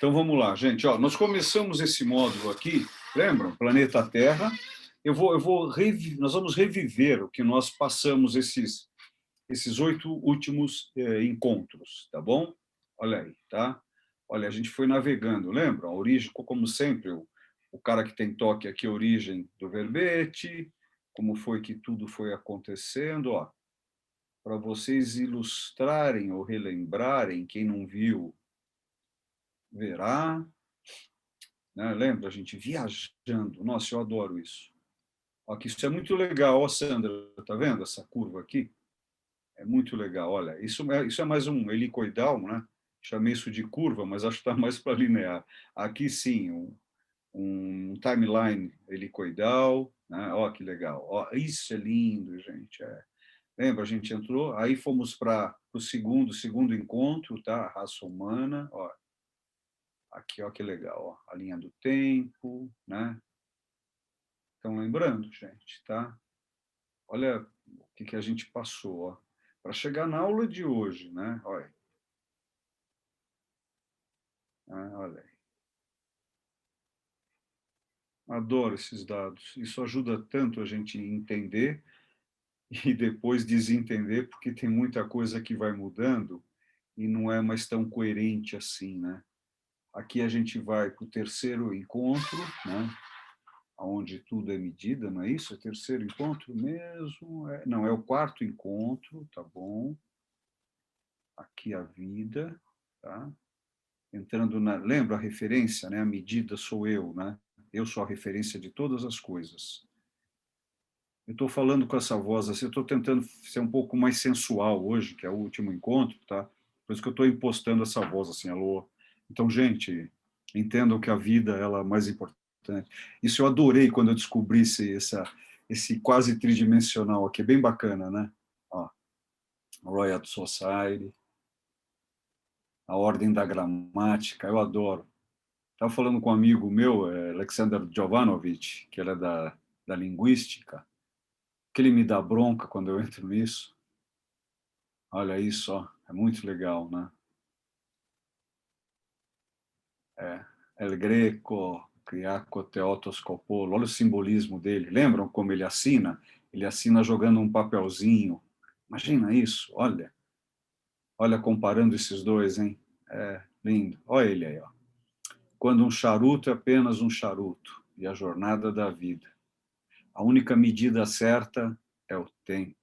Então vamos lá, gente. Ó, nós começamos esse módulo aqui, lembram? Planeta Terra. Nós vamos reviver o que nós passamos esses 8 últimos encontros, tá bom? Olha aí, tá? Olha, a gente foi navegando, lembra? A origem, como sempre, o cara que tem toque aqui, a origem do verbete, como foi que tudo foi acontecendo, ó. Para vocês ilustrarem ou relembrarem, quem não viu, verá. Né? Lembra, a gente viajando. Nossa, eu adoro isso. Aqui, isso é muito legal. Ó, Sandra, tá vendo essa curva aqui? É muito legal. Olha, isso é mais um helicoidal, né? Chamei isso de curva, mas acho que está mais para linear. Aqui, sim, um timeline helicoidal. Né? Ó, que legal. Ó, isso é lindo, gente. Lembra, a gente entrou, aí fomos para o segundo encontro, tá? A raça humana. Ó, aqui, ó, que legal. Ó, a linha do tempo, né? Estão lembrando, gente, tá? Olha o que a gente passou, ó, para chegar na aula de hoje, né? Olha, olha aí. Adoro esses dados. Isso ajuda tanto a gente entender e depois desentender, porque tem muita coisa que vai mudando e não é mais tão coerente assim, né? Aqui a gente vai para o terceiro encontro, né? Onde tudo é medida, não é isso? É o terceiro encontro mesmo? Não, é o quarto encontro, tá bom. Aqui a vida, tá? Entrando na... Lembra a referência, né? A medida sou eu, né? Eu sou a referência de todas as coisas. Eu estou falando com essa voz assim, eu estou tentando ser um pouco mais sensual hoje, que é o último encontro, tá? Por isso que eu estou impostando essa voz assim, alô. Então, gente, entendam que a vida ela é mais importante. Isso eu adorei quando eu descobri esse quase tridimensional aqui, bem bacana, né? Ó, Royal Society, a ordem da gramática, eu adoro. Estava falando com um amigo meu, Alexander Jovanovic, que ele é da linguística, que ele me dá bronca quando eu entro nisso. Olha isso, ó, é muito legal, né? El Greco, Kyriakos Theotos Kopoulos, olha o simbolismo dele. Lembram como ele assina? Ele assina jogando um papelzinho. Imagina isso, olha. Olha, comparando esses dois, hein? É lindo. Olha ele aí, ó. Quando um charuto é apenas um charuto, e a jornada da vida. A única medida certa é o tempo,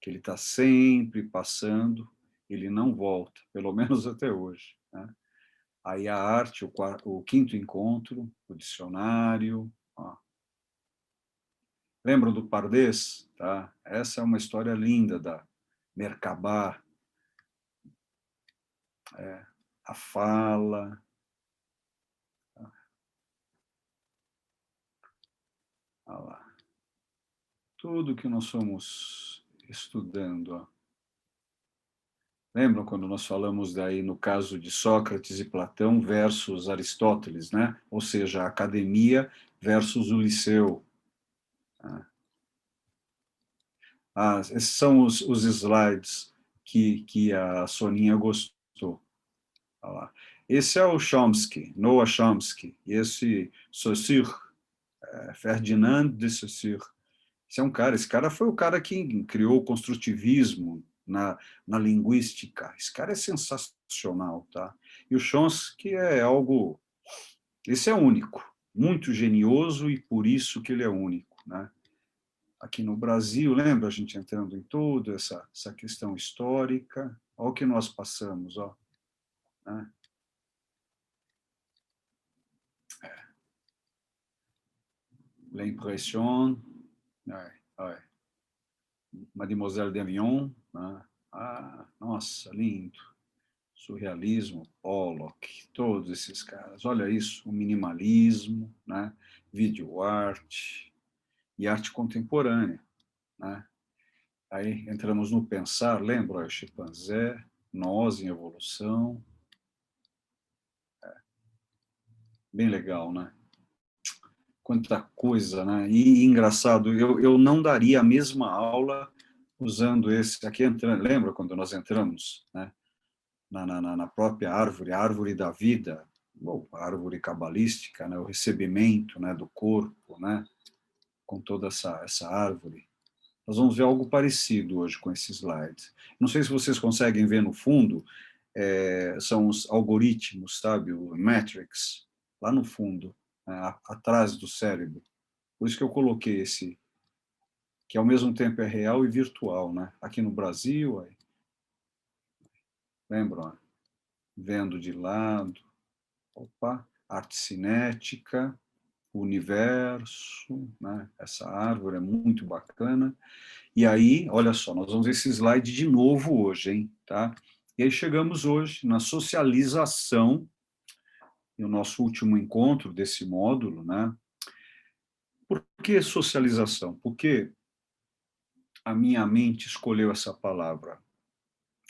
que ele está sempre passando, ele não volta, pelo menos até hoje. Né? Aí a arte, o quinto encontro, o dicionário. Ó. Lembram do Pardês? Tá? Essa é uma história linda da Merkabah, a fala. Olha lá. Tudo que nós fomos estudando. Ó. Lembram quando nós falamos daí no caso de Sócrates e Platão versus Aristóteles, né? Ou seja, a academia versus o liceu. Esses são os slides que a Soninha gostou. Olha lá. Esse é o Chomsky, Noah Chomsky, e esse Saussure, Ferdinand de Saussure. Esse cara foi o cara que criou o construtivismo na linguística. Esse cara é sensacional, tá? E o Chomsky é algo... Esse é único, muito genioso e por isso que ele é único, né? Aqui no Brasil, lembra a gente entrando em toda essa questão histórica? Olha o que nós passamos, ó. Né? L'impression, Mademoiselle d'Avion, né? Nossa, lindo. Surrealismo, Pollock, todos esses caras. Olha isso, o minimalismo, né? Videoarte e arte contemporânea, né? Aí entramos no pensar, lembra? Chimpanzé, nós em evolução. Bem legal, né? Quanta coisa, né? E engraçado, eu não daria a mesma aula usando esse aqui, lembra quando nós entramos, né? na própria árvore, a árvore da vida, ou a árvore cabalística, né, o recebimento, né, do corpo, né, com toda essa árvore. Nós vamos ver algo parecido hoje com esse slide. Não sei se vocês conseguem ver no fundo, são os algoritmos, sabe, o Matrix, lá no fundo, né, atrás do cérebro. Por isso que eu coloquei esse, que ao mesmo tempo é real e virtual, né? Aqui no Brasil, aí, lembram? Né? Vendo de lado, opa, arte cinética, o universo, né? Essa árvore é muito bacana. E aí, olha só, nós vamos ver esse slide de novo hoje, hein? Tá? E aí chegamos hoje na socialização, e o nosso último encontro desse módulo, né? Por que socialização? Porque a minha mente escolheu essa palavra.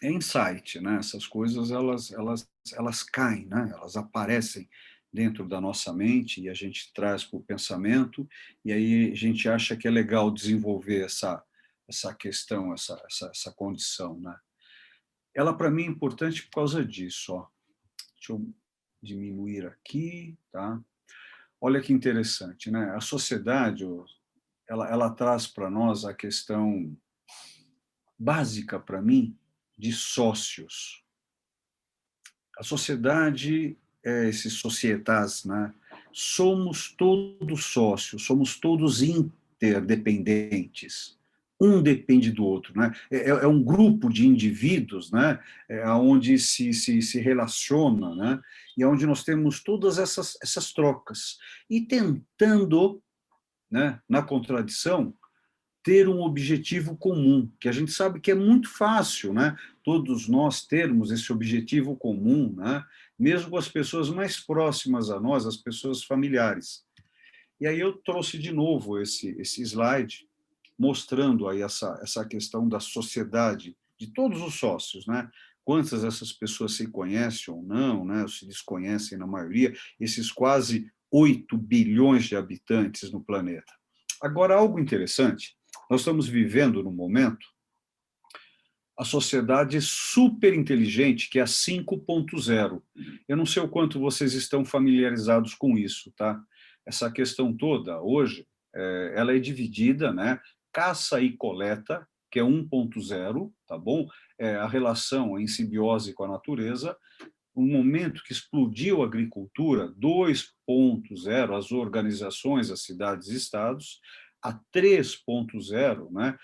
É insight, né? Essas coisas, elas caem, né? Elas aparecem dentro da nossa mente e a gente traz para o pensamento, e aí a gente acha que é legal desenvolver essa questão, essa condição, né? Ela, para mim, é importante por causa disso, ó. Deixa eu diminuir aqui, tá? Olha que interessante, né? A sociedade, ela traz para nós a questão básica, para mim, de sócios. A sociedade, esses societas, né? Somos todos sócios, somos todos interdependentes. Um depende do outro, né? É um grupo de indivíduos, né? Onde se relaciona, né? E onde nós temos todas essas trocas. E tentando, né, na contradição, ter um objetivo comum, que a gente sabe que é muito fácil, né? Todos nós termos esse objetivo comum, né? Mesmo com as pessoas mais próximas a nós, as pessoas familiares. E aí eu trouxe de novo esse slide, mostrando aí essa questão da sociedade, de todos os sócios, né? Quantas dessas pessoas se conhecem ou não, né? Ou se desconhecem na maioria, esses quase 8 bilhões de habitantes no planeta. Agora, algo interessante, nós estamos vivendo num momento a sociedade super inteligente, que é a 5.0. Eu não sei o quanto vocês estão familiarizados com isso, tá? Essa questão toda, hoje, ela é dividida, né? Caça e coleta, que é 1.0, tá bom? A relação em simbiose com a natureza. Um momento que explodiu a agricultura, 2.0, as organizações, as cidades e estados, a 3.0, né,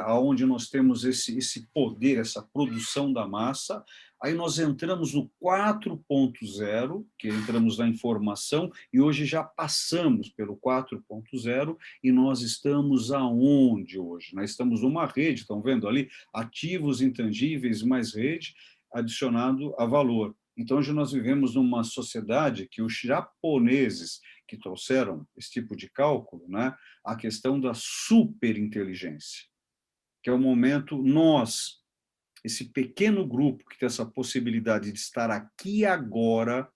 aonde nós temos esse poder, essa produção da massa, aí nós entramos no 4.0, que entramos na informação, e hoje já passamos pelo 4.0, e nós estamos aonde hoje? Nós estamos numa rede, estão vendo ali? Ativos intangíveis mais rede, adicionado a valor. Então, hoje nós vivemos numa sociedade que os japoneses que trouxeram esse tipo de cálculo, né, a questão da superinteligência, que é o momento nós, esse pequeno grupo que tem essa possibilidade de estar aqui agora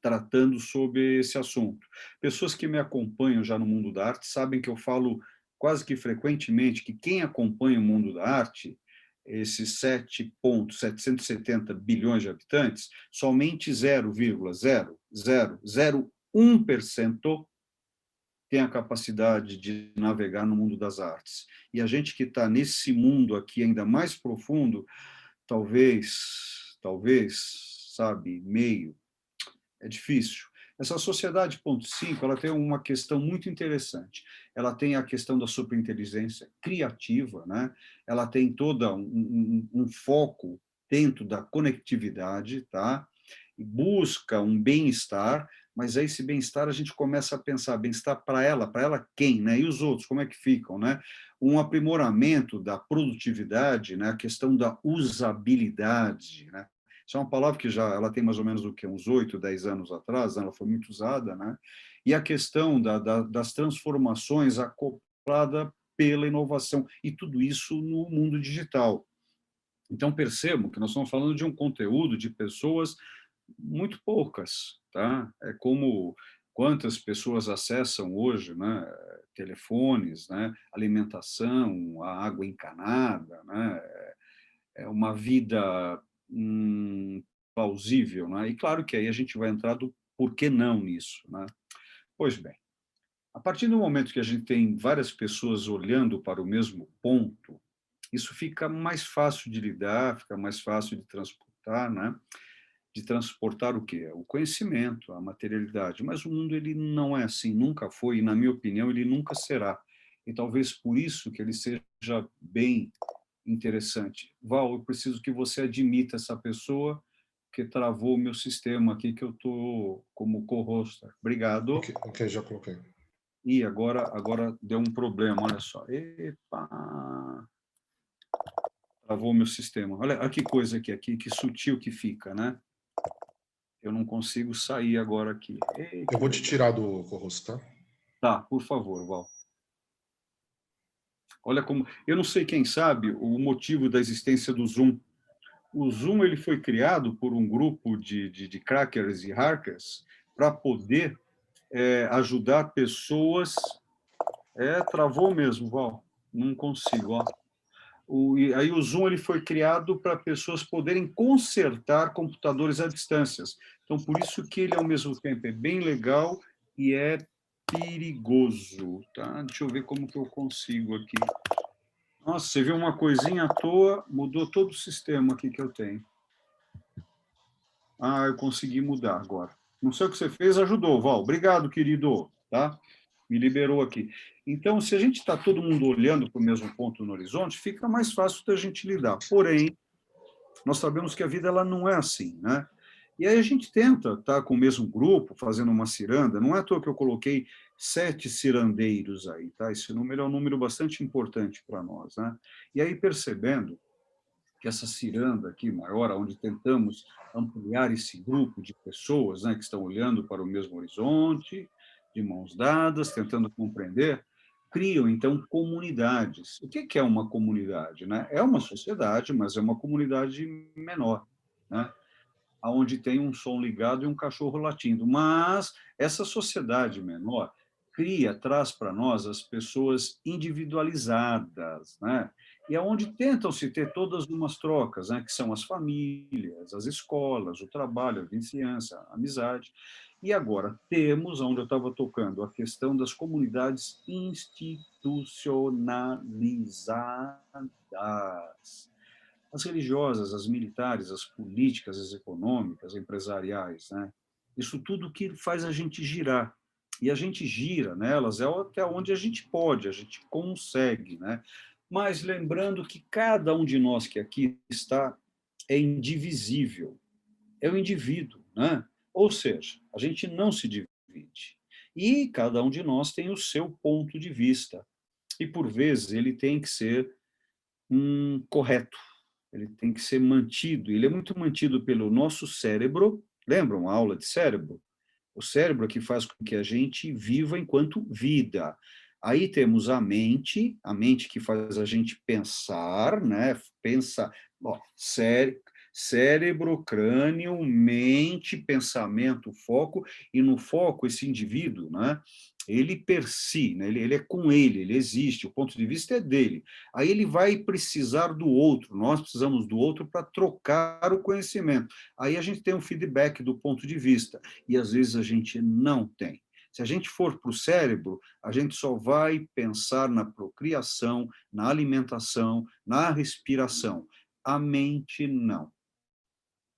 tratando sobre esse assunto. Pessoas que me acompanham já no mundo da arte sabem que eu falo quase que frequentemente que quem acompanha o mundo da arte, esses 7,770 bilhões de habitantes, somente 0,0001% tem a capacidade de navegar no mundo das artes. E a gente que está nesse mundo aqui ainda mais profundo, talvez, sabe, meio, é difícil. Essa sociedade ponto 5, ela tem uma questão muito interessante. Ela tem a questão da superinteligência criativa, né? Ela tem todo um foco dentro da conectividade, tá? E busca um bem-estar, mas aí esse bem-estar a gente começa a pensar, bem-estar para ela quem, né? E os outros, como é que ficam, né? Um aprimoramento da produtividade, né? A questão da usabilidade, né? Isso é uma palavra que já ela tem mais ou menos o quê? Uns 8, 10 anos atrás, né? Ela foi muito usada, né? E a questão das transformações acoplada pela inovação, e tudo isso no mundo digital. Então, percebo que nós estamos falando de um conteúdo de pessoas muito poucas, tá? É como quantas pessoas acessam hoje, né? Telefones, né? Alimentação, a água encanada, né? É uma vida plausível, né? E claro que aí a gente vai entrar do por que não nisso, né? Pois bem, a partir do momento que a gente tem várias pessoas olhando para o mesmo ponto, isso fica mais fácil de lidar, fica mais fácil de transportar, né? De transportar o quê? O conhecimento, a materialidade. Mas o mundo ele não é assim, nunca foi, e na minha opinião ele nunca será. E talvez por isso que ele seja bem interessante. Val, eu preciso que você admita essa pessoa que travou o meu sistema aqui, que eu estou como co-hoster. Obrigado. Ok, ok, já coloquei. E agora deu um problema, olha só. Epa! Travou o meu sistema. Olha que coisa aqui, que sutil que fica, né? Eu não consigo sair agora aqui. Ei, Eu que vou te legal. tirar do co-host, tá? Tá, por favor, Val. Olha como... Eu não sei quem sabe o motivo da existência do Zoom. O Zoom ele foi criado por um grupo de crackers e hackers para poder ajudar pessoas... travou mesmo, Val. Não consigo, ó. E aí o Zoom ele foi criado para pessoas poderem consertar computadores à distância. Então, por isso que ele, ao mesmo tempo, é bem legal e é perigoso. Tá? Deixa eu ver como que eu consigo aqui. Nossa, você viu uma coisinha à toa, mudou todo o sistema aqui que eu tenho. Ah, eu consegui mudar agora. Não sei o que você fez, ajudou, Val. Obrigado, querido. Tá? Me liberou aqui. Então, se a gente está todo mundo olhando para o mesmo ponto no horizonte, fica mais fácil da gente lidar. Porém, nós sabemos que a vida ela não é assim, né? E aí a gente tenta estar com o mesmo grupo, fazendo uma ciranda. Não é à toa que eu coloquei 7 cirandeiros aí, tá? Esse número é um número bastante importante para nós, né? E aí percebendo que essa ciranda aqui maior, onde tentamos ampliar esse grupo de pessoas, né, que estão olhando para o mesmo horizonte, de mãos dadas, tentando compreender, criam então comunidades. O que é uma comunidade, né? É uma sociedade, mas é uma comunidade menor, né? Onde tem um som ligado e um cachorro latindo. Mas essa sociedade menor traz para nós as pessoas individualizadas, né? E é onde tentam-se ter todas umas trocas, né? Que são as famílias, as escolas, o trabalho, a vizinhança, a amizade. E agora temos, onde eu estava tocando, a questão das comunidades institucionalizadas, as religiosas, as militares, as políticas, as econômicas, empresariais, né? Isso tudo que faz a gente girar. E a gente gira nelas até onde a gente pode, a gente consegue, né? Mas lembrando que cada um de nós que aqui está é indivisível, é o indivíduo, né? Ou seja, a gente não se divide. E cada um de nós tem o seu ponto de vista. E, por vezes, ele tem que ser correto, ele tem que ser mantido, ele é muito mantido pelo nosso cérebro, lembram a aula de cérebro? O cérebro é que faz com que a gente viva enquanto vida. Aí temos a mente que faz a gente pensar, né? Pensa, ó, cérebro, crânio, mente, pensamento, foco, e no foco esse indivíduo, né? Ele per si, né? Ele é com ele existe, o ponto de vista é dele. Aí ele vai precisar do outro, nós precisamos do outro para trocar o conhecimento. Aí a gente tem um feedback do ponto de vista e às vezes a gente não tem. Se a gente for para o cérebro, a gente só vai pensar na procriação, na alimentação, na respiração. A mente não.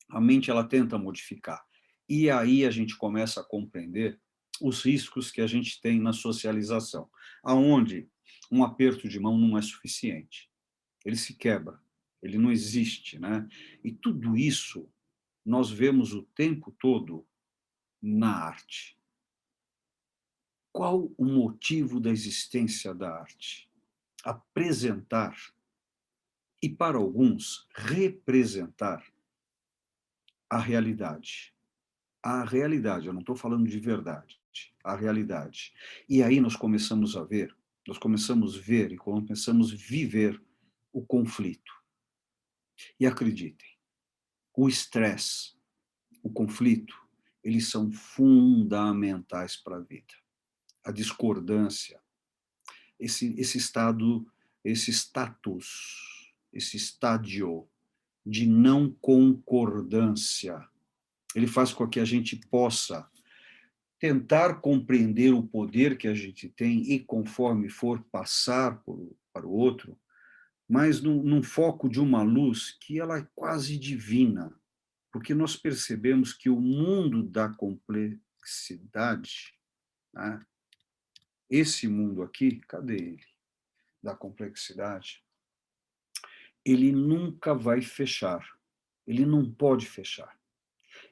A mente ela tenta modificar. E aí a gente começa a compreender os riscos que a gente tem na socialização, aonde um aperto de mão não é suficiente. Ele se quebra, ele não existe, né? E tudo isso nós vemos o tempo todo na arte. Qual o motivo da existência da arte? Apresentar e, para alguns, representar a realidade. A realidade, eu não estou falando de verdade, a realidade. E aí nós começamos a ver e começamos a viver o conflito. E acreditem, o estresse, o conflito, eles são fundamentais para a vida. A discordância, esse estado, esse status, esse estádio, de não concordância. Ele faz com que a gente possa tentar compreender o poder que a gente tem e, conforme for, passar para o outro, mas num foco de uma luz que ela é quase divina, porque nós percebemos que o mundo da complexidade, né, esse mundo aqui, cadê ele? Da complexidade, ele nunca vai fechar, ele não pode fechar.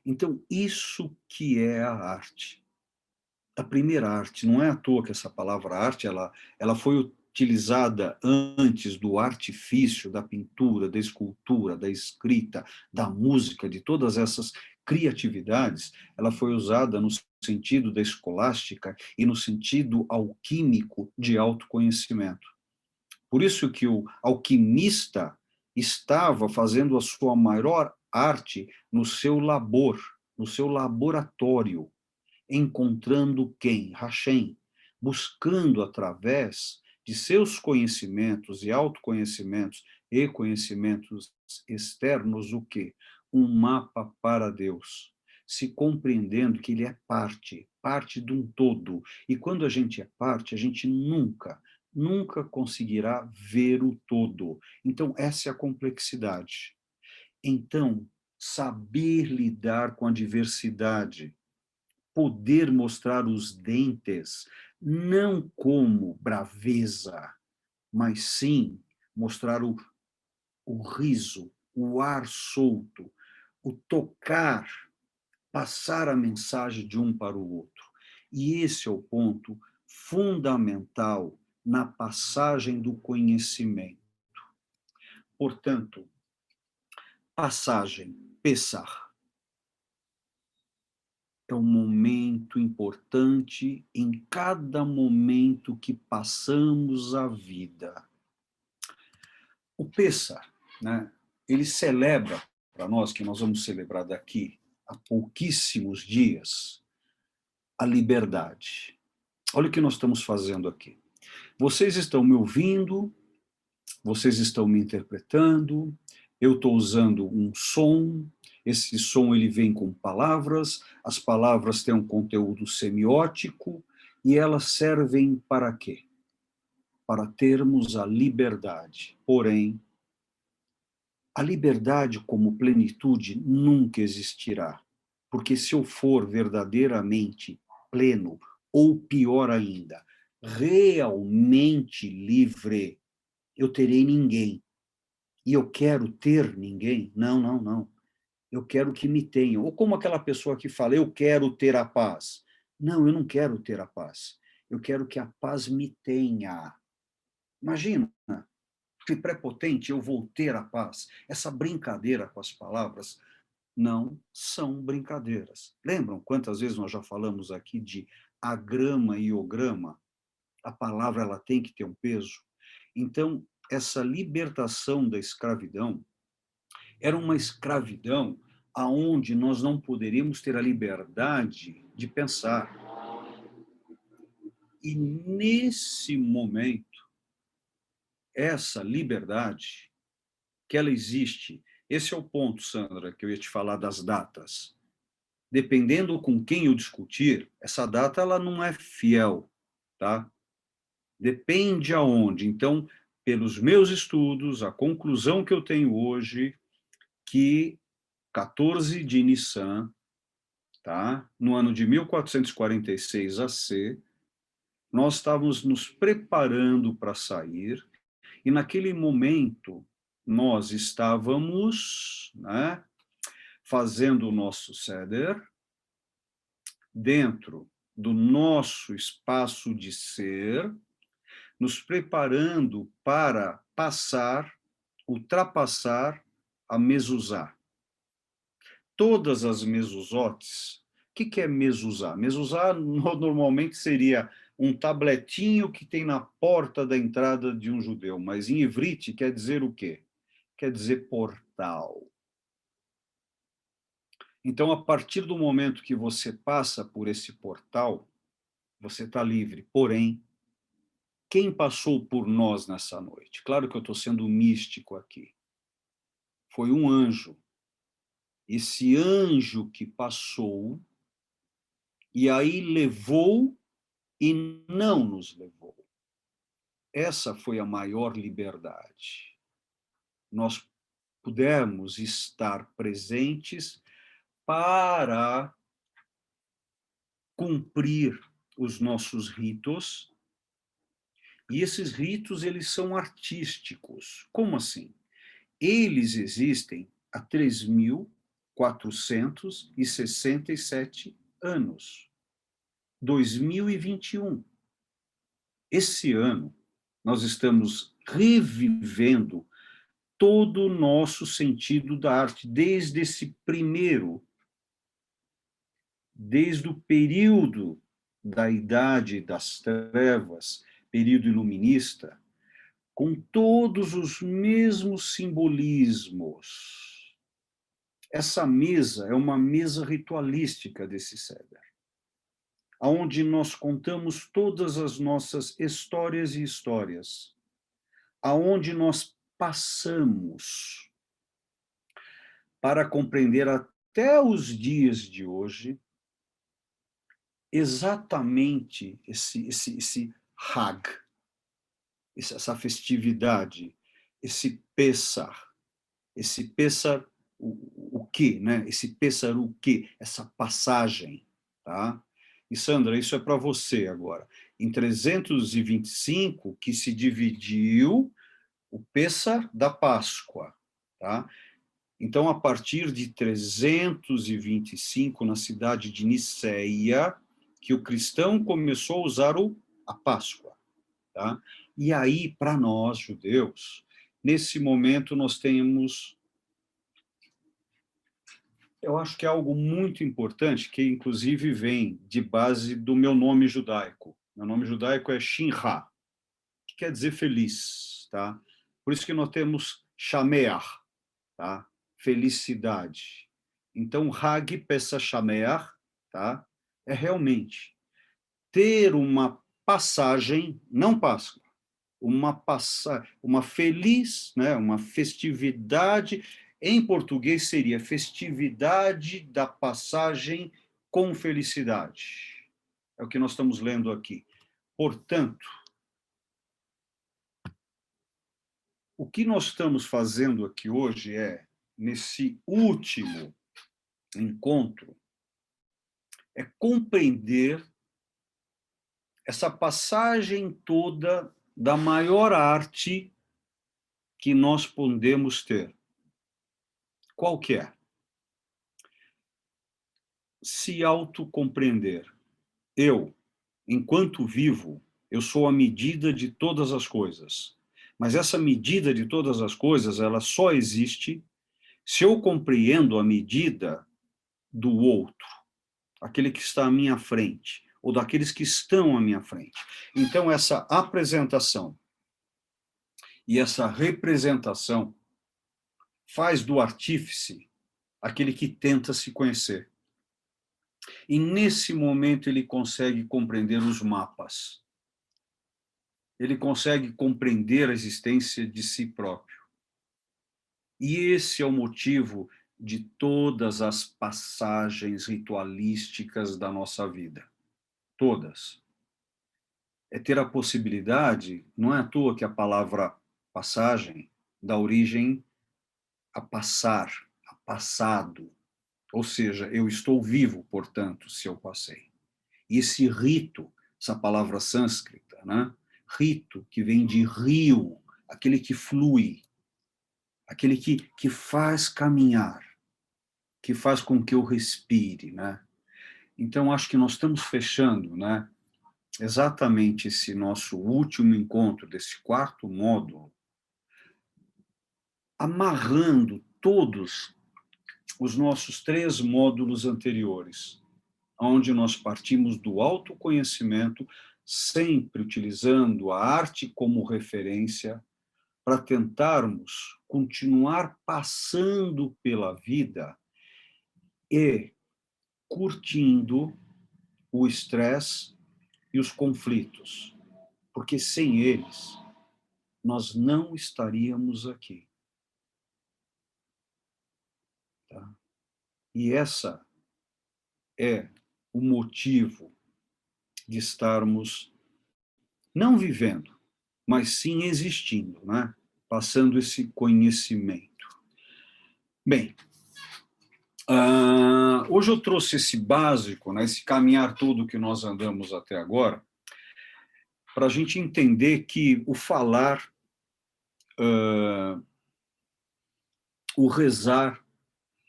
Então, isso que é a arte. A primeira arte, não é à toa que essa palavra arte, ela foi utilizada antes do artifício, da pintura, da escultura, da escrita, da música, de todas essas criatividades, ela foi usada no sentido da escolástica e no sentido alquímico de autoconhecimento. Por isso que o alquimista estava fazendo a sua maior arte no seu labor, no seu laboratório, encontrando quem? Hashem, buscando através de seus conhecimentos e autoconhecimentos e conhecimentos externos o quê? Um mapa para Deus, se compreendendo que ele é parte, parte de um todo. E quando a gente é parte, a gente nunca conseguirá ver o todo. Então, essa é a complexidade. Então, saber lidar com a diversidade, poder mostrar os dentes, não como braveza, mas sim mostrar o riso, o ar solto, o tocar, passar a mensagem de um para o outro. E esse é o ponto fundamental na passagem do conhecimento. Portanto, passagem, Pessah, é um momento importante em cada momento que passamos a vida. O Pessah, né, ele celebra, para nós, que nós vamos celebrar daqui a pouquíssimos dias, a liberdade. Olha o que nós estamos fazendo aqui. Vocês estão me ouvindo, vocês estão me interpretando, eu estou usando um som, esse som ele vem com palavras, as palavras têm um conteúdo semiótico, e elas servem para quê? Para termos a liberdade. Porém, a liberdade como plenitude nunca existirá, porque se eu for verdadeiramente pleno, ou pior ainda, realmente livre, eu terei ninguém. E eu quero ter ninguém? Não, não, não. Eu quero que me tenham. Ou como aquela pessoa que fala, eu quero ter a paz. Não, eu não quero ter a paz. Eu quero que a paz me tenha. Imagina, que prepotente eu vou ter a paz. Essa brincadeira com as palavras não são brincadeiras. Lembram quantas vezes nós já falamos aqui de agrama e ograma? A palavra ela tem que ter um peso. Então, essa libertação da escravidão era uma escravidão aonde nós não poderíamos ter a liberdade de pensar. E nesse momento, essa liberdade, que ela existe, esse é o ponto, Sandra, que eu ia te falar das datas. Dependendo com quem eu discutir, essa data ela não é fiel, tá? Depende aonde. Então, pelos meus estudos, a conclusão que eu tenho hoje, que 14 de Nissan, tá? No ano de 1446 AC, nós estávamos nos preparando para sair, e naquele momento nós estávamos, né, fazendo o nosso seder dentro do nosso espaço de ser, nos preparando para passar, ultrapassar a mezuzá. Todas as mezuzotes, o que é mezuzá? Mezuzá normalmente seria um tabletinho que tem na porta da entrada de um judeu, mas em ivrite quer dizer o quê? Quer dizer portal. Então, a partir do momento que você passa por esse portal, você está livre. Porém, quem passou por nós nessa noite? Claro que eu estou sendo místico aqui. foi um anjo. Esse anjo que passou, e aí levou e não nos levou. Essa foi a maior liberdade. Nós pudemos estar presentes para cumprir os nossos ritos, e esses ritos, eles são artísticos. Como assim? Eles existem há 3.467 anos. 2021. Esse ano, nós estamos revivendo todo o nosso sentido da arte, desde esse primeiro, desde o período da Idade das Trevas, período iluminista, com todos os mesmos simbolismos. Essa mesa é uma mesa ritualística desse Seder, onde nós contamos todas as nossas histórias e histórias, aonde nós passamos para compreender até os dias de hoje exatamente esse Hag, essa festividade, esse Pessar o quê, né? Esse Pessar o quê? Essa passagem, tá? E Sandra, isso é para você agora. Em 325, que se dividiu o Pessar da Páscoa, tá? Então, a partir de 325, na cidade de Niceia, que o cristão começou a usar a Páscoa, tá? E aí, para nós, judeus, nesse momento nós temos, eu acho que é algo muito importante, que inclusive vem de base do meu nome judaico. Meu nome judaico é Shinra, que quer dizer feliz, tá? Por isso que nós temos Shameach, tá? Felicidade. Então, Hag Pesach Shameach, tá? É realmente ter uma passagem, não Páscoa, uma feliz, né, uma festividade, em português seria festividade da passagem com felicidade. É o que nós estamos lendo aqui. Portanto, o que nós estamos fazendo aqui hoje é, nesse último encontro, é compreender essa passagem toda da maior arte que nós podemos ter. Qual que é? Se autocompreender. Eu, enquanto vivo, eu sou a medida de todas as coisas. Mas essa medida de todas as coisas, ela só existe se eu compreendo a medida do outro, aquele que está à minha frente, ou daqueles que estão à minha frente. Então, essa apresentação e essa representação faz do artífice aquele que tenta se conhecer. E nesse momento ele consegue compreender os mapas. Ele consegue compreender a existência de si próprio. E esse é o motivo de todas as passagens ritualísticas da nossa vida. Todas. É ter a possibilidade, não é à toa que a palavra passagem dá origem a passar, a passado. Ou seja, eu estou vivo, portanto, se eu passei. E esse rito, essa palavra sânscrita, né? Rito, que vem de rio, aquele que flui, aquele que faz caminhar, que faz com que eu respire, né? Então, acho que nós estamos fechando, né, exatamente esse nosso último encontro, desse quarto módulo, amarrando todos os nossos 3 módulos anteriores, onde nós partimos do autoconhecimento, sempre utilizando a arte como referência, para tentarmos continuar passando pela vida e curtindo o estresse e os conflitos, porque sem eles nós não estaríamos aqui. E essa é o motivo de estarmos não vivendo, mas sim existindo, né? Passando esse conhecimento. Bem, hoje eu trouxe esse básico, né, esse caminhar todo que nós andamos até agora, para a gente entender que o falar, o rezar,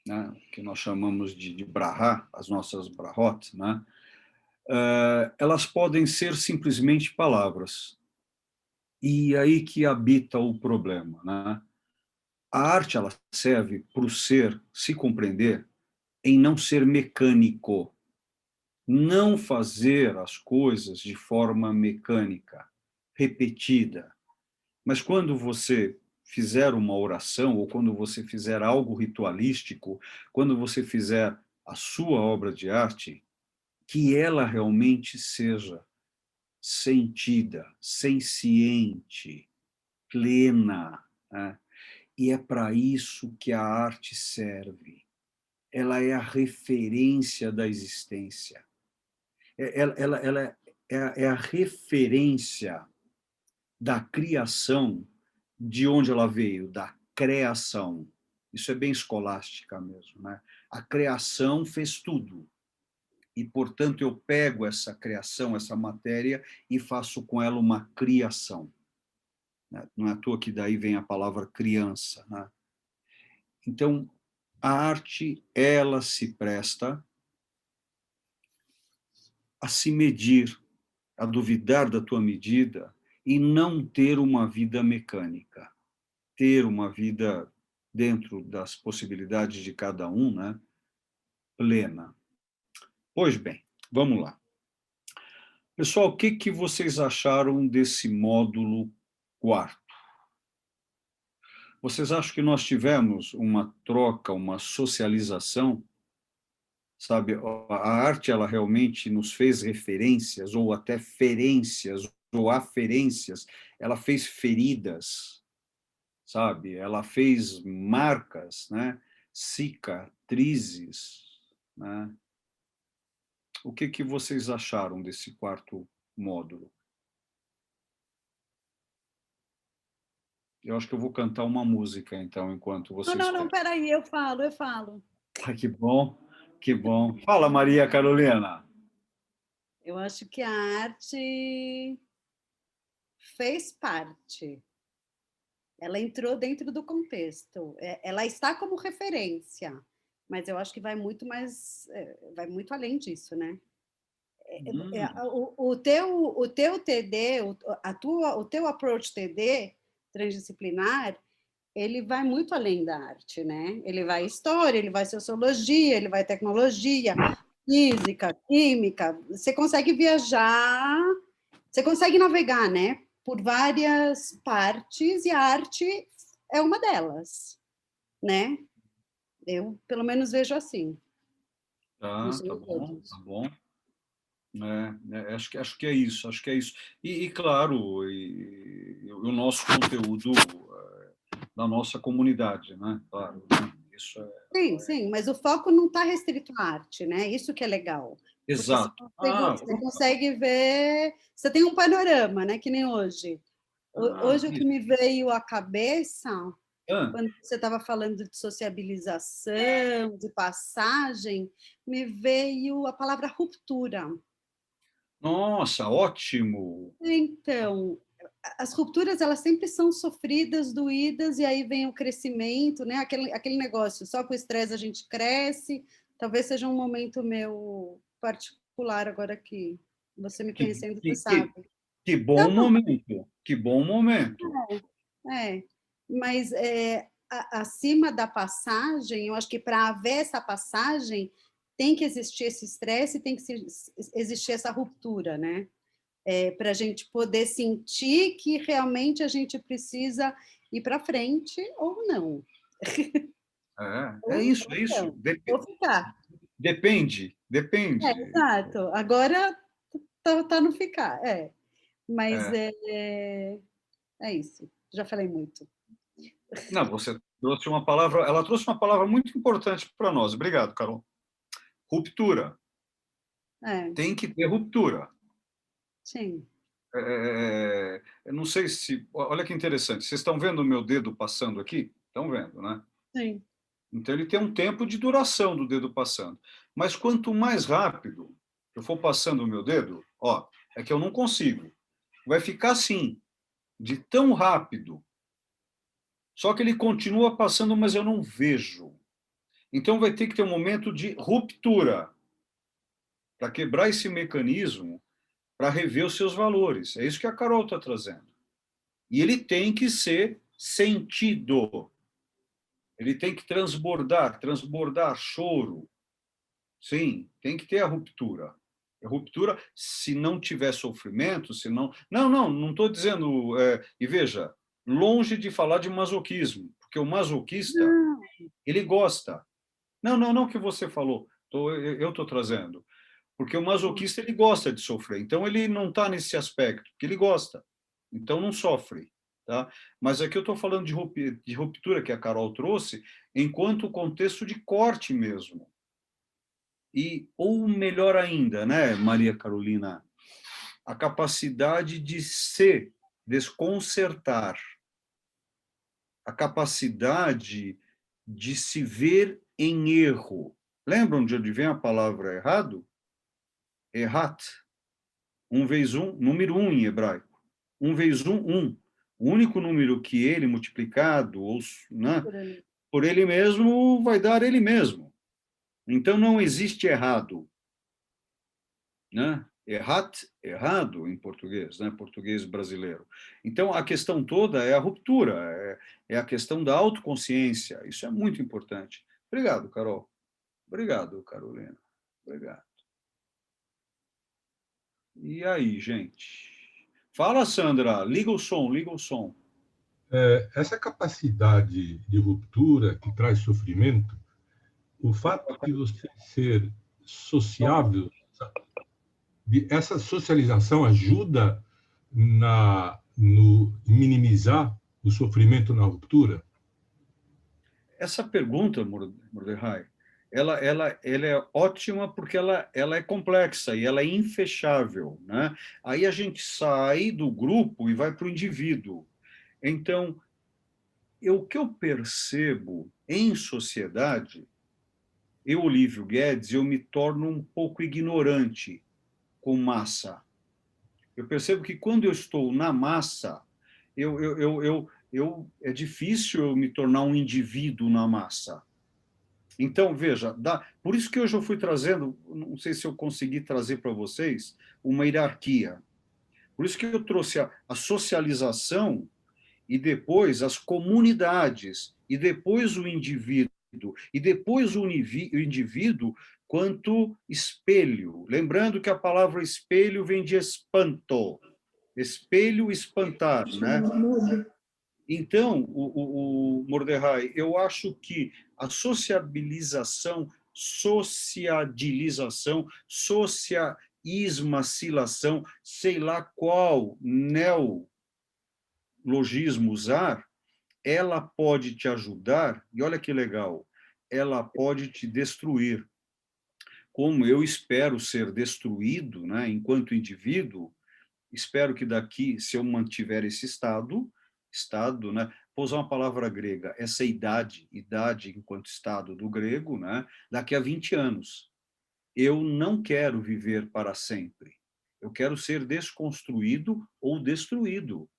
né, que nós chamamos de brahá, as nossas brahot, né, elas podem ser simplesmente palavras. E aí que habita o problema, né? A arte ela serve para o ser se compreender em não ser mecânico, não fazer as coisas de forma mecânica, repetida. Mas quando você fizer uma oração, ou quando você fizer algo ritualístico, quando você fizer a sua obra de arte, que ela realmente seja sentida, senciente, plena, né? E é para isso que a arte serve. Ela é a referência da existência. Ela é a referência da criação, de onde ela veio, da criação. Isso é bem escolástica mesmo, né? A criação fez tudo. E, portanto, eu pego essa criação, essa matéria, e faço com ela uma criação. Não é à toa que daí vem a palavra criança, né? Então, a arte, ela se presta a se medir, a duvidar da tua medida e não ter uma vida mecânica, ter uma vida dentro das possibilidades de cada um, né, plena. Pois bem, vamos lá. Pessoal, o que vocês acharam desse módulo quarto? Vocês acham que nós tivemos uma troca, uma socialização? Sabe, a arte ela realmente nos fez referências ou até ferências ou aferências, ela fez feridas, sabe? Ela fez marcas, né? Cicatrizes, né? O que vocês acharam desse quarto módulo? Eu acho que eu vou cantar uma música, então, enquanto Não, vocês não, não, pensam. peraí, eu falo, eu falo. Ah, que bom, que bom. Fala, Maria Carolina. Eu acho que a arte fez parte. Ela entrou dentro do contexto. Ela está como referência, mas eu acho que vai muito mais, vai muito além disso, né? Hum, O teu TD, o teu approach TD transdisciplinar, ele vai muito além da arte, né? Ele vai história, ele vai sociologia, ele vai tecnologia, física, química. Você consegue viajar, você consegue navegar, né? Por várias partes e a arte é uma delas, né? Eu, pelo menos, vejo assim. Não tá, sei tá os bom, tá outros. bom. Acho que é isso, acho que é isso. E claro, e o nosso conteúdo da nossa comunidade, né? Claro, né? Isso Sim, sim, mas o foco não está restrito à arte, né? Isso que é legal. Porque você exato. consegue, você consegue ver, você tem um panorama, né? Que nem hoje. Hoje o que isso. me veio à cabeça, Ah, quando você estava falando de sociabilização, de passagem, me veio a palavra ruptura. nossa, ótimo. Então, as rupturas elas sempre são sofridas, doídas, e aí vem o crescimento, né? Aquele negócio, só com o estresse a gente cresce. Talvez seja um momento meu particular agora que você me Que, conhecendo, você que, sabe. que, que bom Não, momento, que bom momento. é, mas acima da passagem, eu acho que para haver essa passagem tem que existir esse estresse, tem que existir essa ruptura, né? Para a gente poder sentir que realmente a gente precisa ir para frente ou não. É Ou, isso, é ou isso. não, ou ficar. Depende, depende. Exato. Agora tá no ficar, mas É. é isso. Já falei muito. Não, você ela trouxe uma palavra muito importante para nós. Obrigado, Carol. Ruptura. É, Tem que ter ruptura. sim. Eu não sei se... Olha que interessante. Vocês estão vendo o meu dedo passando aqui? Estão vendo, né? Sim. Então, ele tem um tempo de duração do dedo passando. Mas quanto mais rápido eu for passando o meu dedo, ó, é que eu não consigo. Vai ficar assim, de tão rápido. Só que ele continua passando, mas eu não vejo. Então, vai ter que ter um momento de ruptura para quebrar esse mecanismo, para rever os seus valores. É isso que a Carol está trazendo. E ele tem que ser sentido. Ele tem que transbordar choro. Sim, tem que ter a ruptura. A ruptura, se não tiver sofrimento, se não... Não estou dizendo... e veja, longe de falar de masoquismo, porque o masoquista, Não. ele gosta. Não que você falou, eu estou trazendo. Porque o masoquista, ele gosta de sofrer. Então, ele não está nesse aspecto, porque ele gosta. Então, não sofre. Tá? Mas aqui eu estou falando de ruptura que a Carol trouxe, enquanto contexto de corte mesmo. Ou melhor ainda, né, Maria Carolina, a capacidade de se desconcertar, a capacidade de se ver em erro. Lembram de onde vem a palavra errado? Errat. Um vezes um, número um em hebraico. Um vezes um, um. O único número que ele multiplicado, ou, né, por ele mesmo, vai dar ele mesmo. Então, não existe errado. Né? Errado em português, né? Português brasileiro. Então, a questão toda é a ruptura, é a questão da autoconsciência. Isso é muito importante. Obrigado, Carol. Obrigado, Carolina. Obrigado. E aí, gente? Fala, Sandra. Liga o som, liga o som. Essa capacidade de ruptura que traz sofrimento, o fato de você ser sociável, essa socialização ajuda no minimizar o sofrimento na ruptura? Essa pergunta, Mordecai, ela é ótima porque ela é complexa e ela é infechável, né? Aí a gente sai do grupo e vai para o indivíduo. Então, o que eu percebo em sociedade, eu, Olívio Guedes, eu me torno um pouco ignorante com massa. Eu percebo que quando eu estou na massa, é difícil eu me tornar um indivíduo na massa. Então, veja, por isso que hoje eu fui trazendo, não sei se eu consegui trazer para vocês, uma hierarquia. Por isso que eu trouxe a socialização e depois as comunidades, e depois o indivíduo, e depois o indivíduo quanto espelho. Lembrando que a palavra espelho vem de espanto. Espelho, espantar, né? Então, o Mordecai, eu acho que a socialização, sociaismacilação, sei lá qual neologismo usar, ela pode te ajudar, e olha que legal, ela pode te destruir. Como eu espero ser destruído, né, enquanto indivíduo, espero que daqui, se eu mantiver esse estado, né, vou usar uma palavra grega, essa idade enquanto estado do grego, né, daqui a 20 anos. Eu não quero viver para sempre. Eu quero ser desconstruído ou destruído,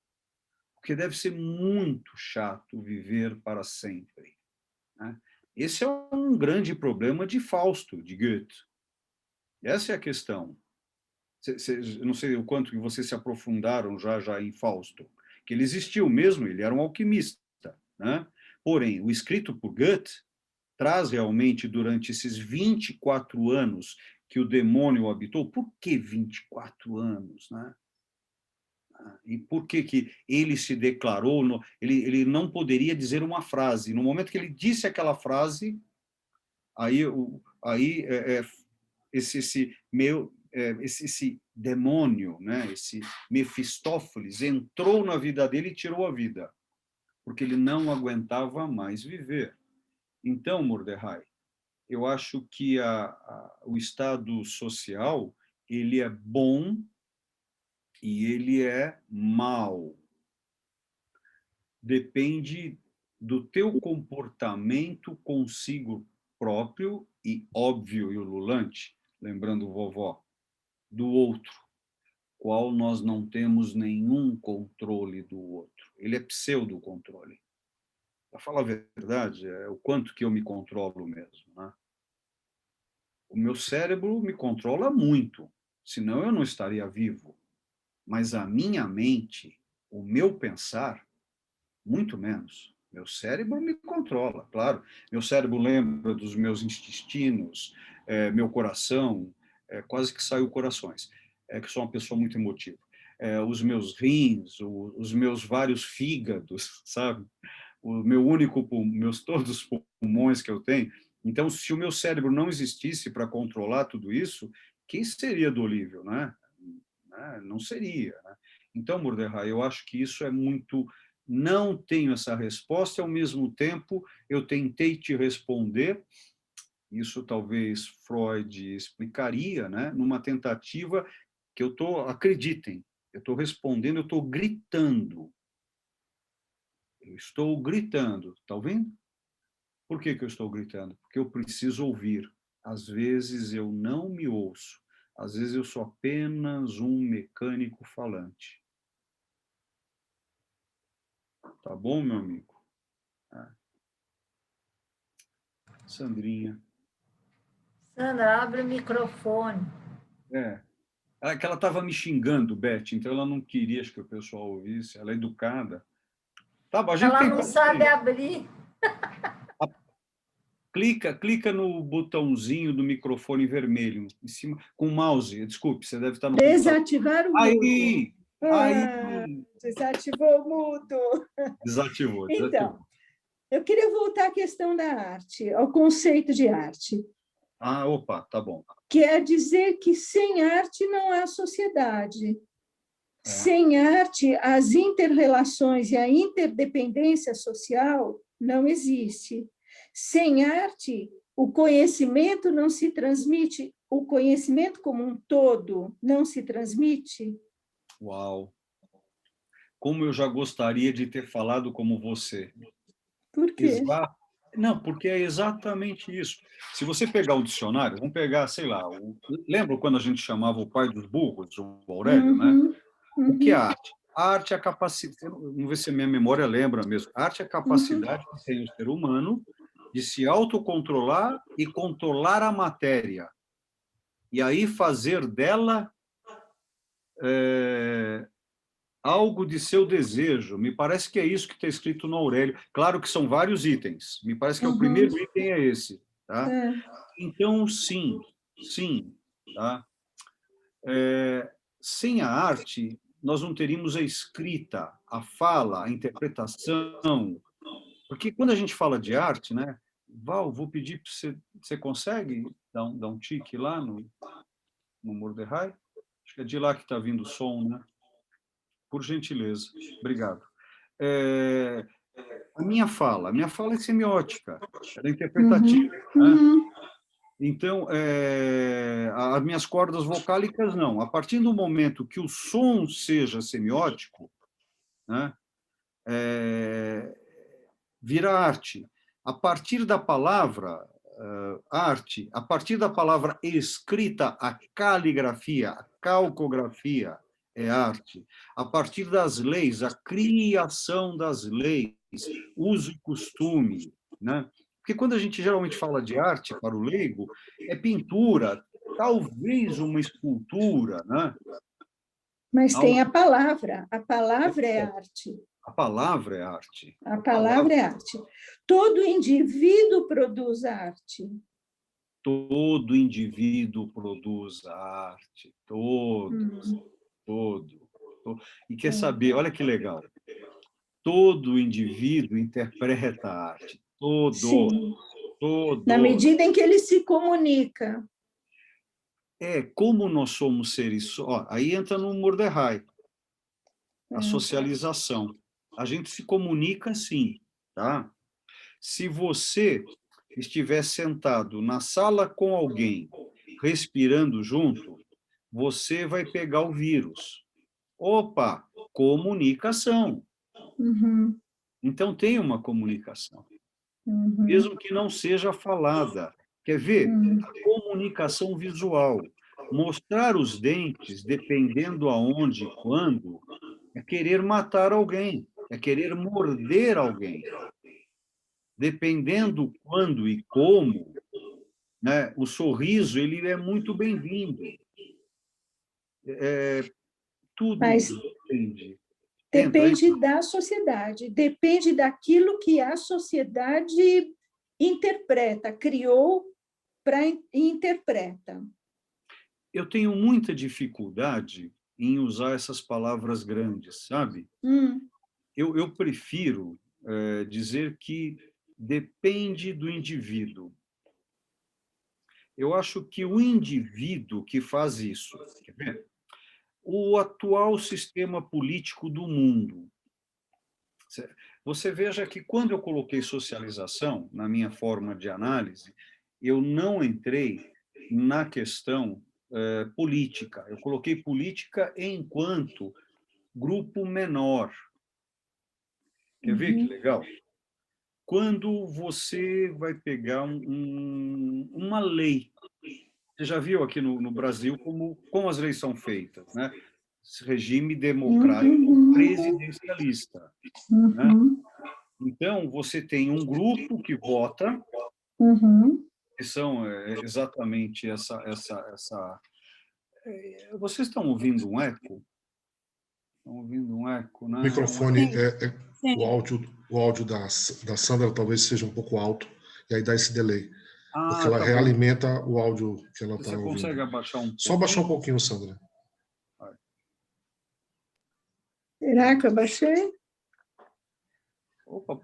porque deve ser muito chato viver para sempre. Né? Esse é um grande problema de Fausto, de Goethe. Essa é a questão. Eu não sei o quanto que vocês se aprofundaram já em Fausto, que ele existiu mesmo, ele era um alquimista. Né? Porém, o escrito por Goethe traz realmente, durante esses 24 anos que o demônio o habitou, por que 24 anos? Né? E por que ele se declarou, ele não poderia dizer uma frase. No momento que ele disse aquela frase, aí esse demônio, né, esse Mefistófeles, entrou na vida dele e tirou a vida. porque ele não aguentava mais viver. Então, Mordecai, eu acho que o estado social, ele é bom e ele é mau. Depende do teu comportamento consigo próprio e óbvio e ululante, lembrando vovó, do outro, qual nós não temos nenhum controle do outro. Ele é pseudo-controle. Para falar a verdade, é o quanto que eu me controlo mesmo, né? O meu cérebro me controla muito, senão eu não estaria vivo. Mas a minha mente, o meu pensar, muito menos. Meu cérebro me controla, claro. Meu cérebro lembra dos meus intestinos, meu coração, quase que saiu corações, que sou uma pessoa muito emotiva. Os meus rins, os meus vários fígados, sabe? O meu único, todos os pulmões que eu tenho. Então, se o meu cérebro não existisse para controlar tudo isso, quem seria do Olívio, né? Não seria, né? Então, Mordecai, eu acho que isso é muito... Não tenho essa resposta, e, ao mesmo tempo, eu tentei te responder, isso talvez Freud explicaria, né? Numa tentativa que acreditem, eu estou respondendo, eu estou gritando. Eu estou gritando, está ouvindo? Por que eu estou gritando? Porque eu preciso ouvir. Às vezes eu não me ouço, às vezes eu sou apenas um mecânico falante. Tá bom, meu amigo? Sandrinha. Sandra, abre o microfone. Que ela estava me xingando, Beth, então ela não queria que o pessoal ouvisse, ela é educada. Tá bom, a gente Ela tem não sabe abrir. Clica no botãozinho do microfone vermelho, em cima, com o mouse, desculpe, você deve estar no Desativar o mudo. Aí! Desativou o mudo. Desativou. Então, eu queria voltar à questão da arte, ao conceito de arte. Opa, tá bom. Quer dizer que sem arte não há sociedade. Sem arte, as inter-relações e a interdependência social não existe. Sem arte, o conhecimento não se transmite, o conhecimento como um todo não se transmite. Uau! Como eu já gostaria de ter falado como você. Por quê? Não, porque é exatamente isso. Se você pegar o dicionário, vamos pegar, sei lá, lembra quando a gente chamava o pai dos burros, o Aurélio, né? O que é arte? A arte é a capacidade, vamos ver se a minha memória lembra mesmo, a arte é a capacidade que tem o ser humano de se autocontrolar e controlar a matéria. E aí fazer dela algo de seu desejo. Me parece que é isso que está escrito no Aurélio. Claro que são vários itens. Me parece que o primeiro item é esse. Tá? Então, sim. Tá? Sem a arte, nós não teríamos a escrita, a fala, a interpretação. Porque quando a gente fala de arte, né? Val, vou pedir para você... Você consegue dar um tique lá no Mordecai? Acho que é de lá que está vindo o som, né? Por gentileza. Obrigado. A minha fala é semiótica, ela é interpretativa. Né? Então, as minhas cordas vocálicas, não. A partir do momento que o som seja semiótico, né, vira arte. A partir da palavra arte, a partir da palavra escrita, a caligrafia, a calcografia é arte. A partir das leis, a criação das leis, uso e costume, né? Porque quando a gente geralmente fala de arte para o leigo, é pintura, talvez uma escultura, né? Mas tem a palavra é arte. A palavra é arte. A palavra é arte. Todo indivíduo produz arte. Todo indivíduo produz arte. Todo. E quer saber, olha que legal, todo indivíduo interpreta a arte. Todo. Na medida em que ele se comunica. Como nós somos seres... aí entra no Mordecai, a socialização. A gente se comunica sim, tá? Se você estiver sentado na sala com alguém, respirando junto, você vai pegar o vírus. Opa, comunicação. Uhum, Então tem uma comunicação, uhum, mesmo que não seja falada. Quer ver? uhum, A comunicação visual. Mostrar os dentes, dependendo aonde e quando, é querer matar alguém, é querer morder alguém. Dependendo quando e como, né, o sorriso ele é muito bem-vindo. Tudo mas depende. Entra aí. depende da sociedade, depende daquilo que a sociedade interpreta, criou para interpreta. Eu tenho muita dificuldade em usar essas palavras grandes, sabe? Hum, Eu prefiro dizer que depende do indivíduo. Eu acho que o indivíduo que faz isso, quer ver? O atual sistema político do mundo. Você veja que quando eu coloquei socialização na minha forma de análise, eu não entrei na questão política. Eu coloquei política enquanto grupo menor. Quer ver que uhum, legal? Quando você vai pegar uma lei, você já viu aqui no Brasil como as leis são feitas, né? Esse regime democrático uhum, presidencialista, né? uhum, Então, você tem um grupo que vota, uhum. que são exatamente Vocês estão ouvindo um eco? Estão ouvindo um eco, O né? microfone, Sim, sim. o áudio da Sandra talvez seja um pouco alto, e aí dá esse delay, porque Ah, ela tá bom. realimenta o áudio que ela está Você ouvindo. consegue abaixar um Só baixar um pouquinho? pouquinho, Sandra. Vai. Será que eu baixei? Opa,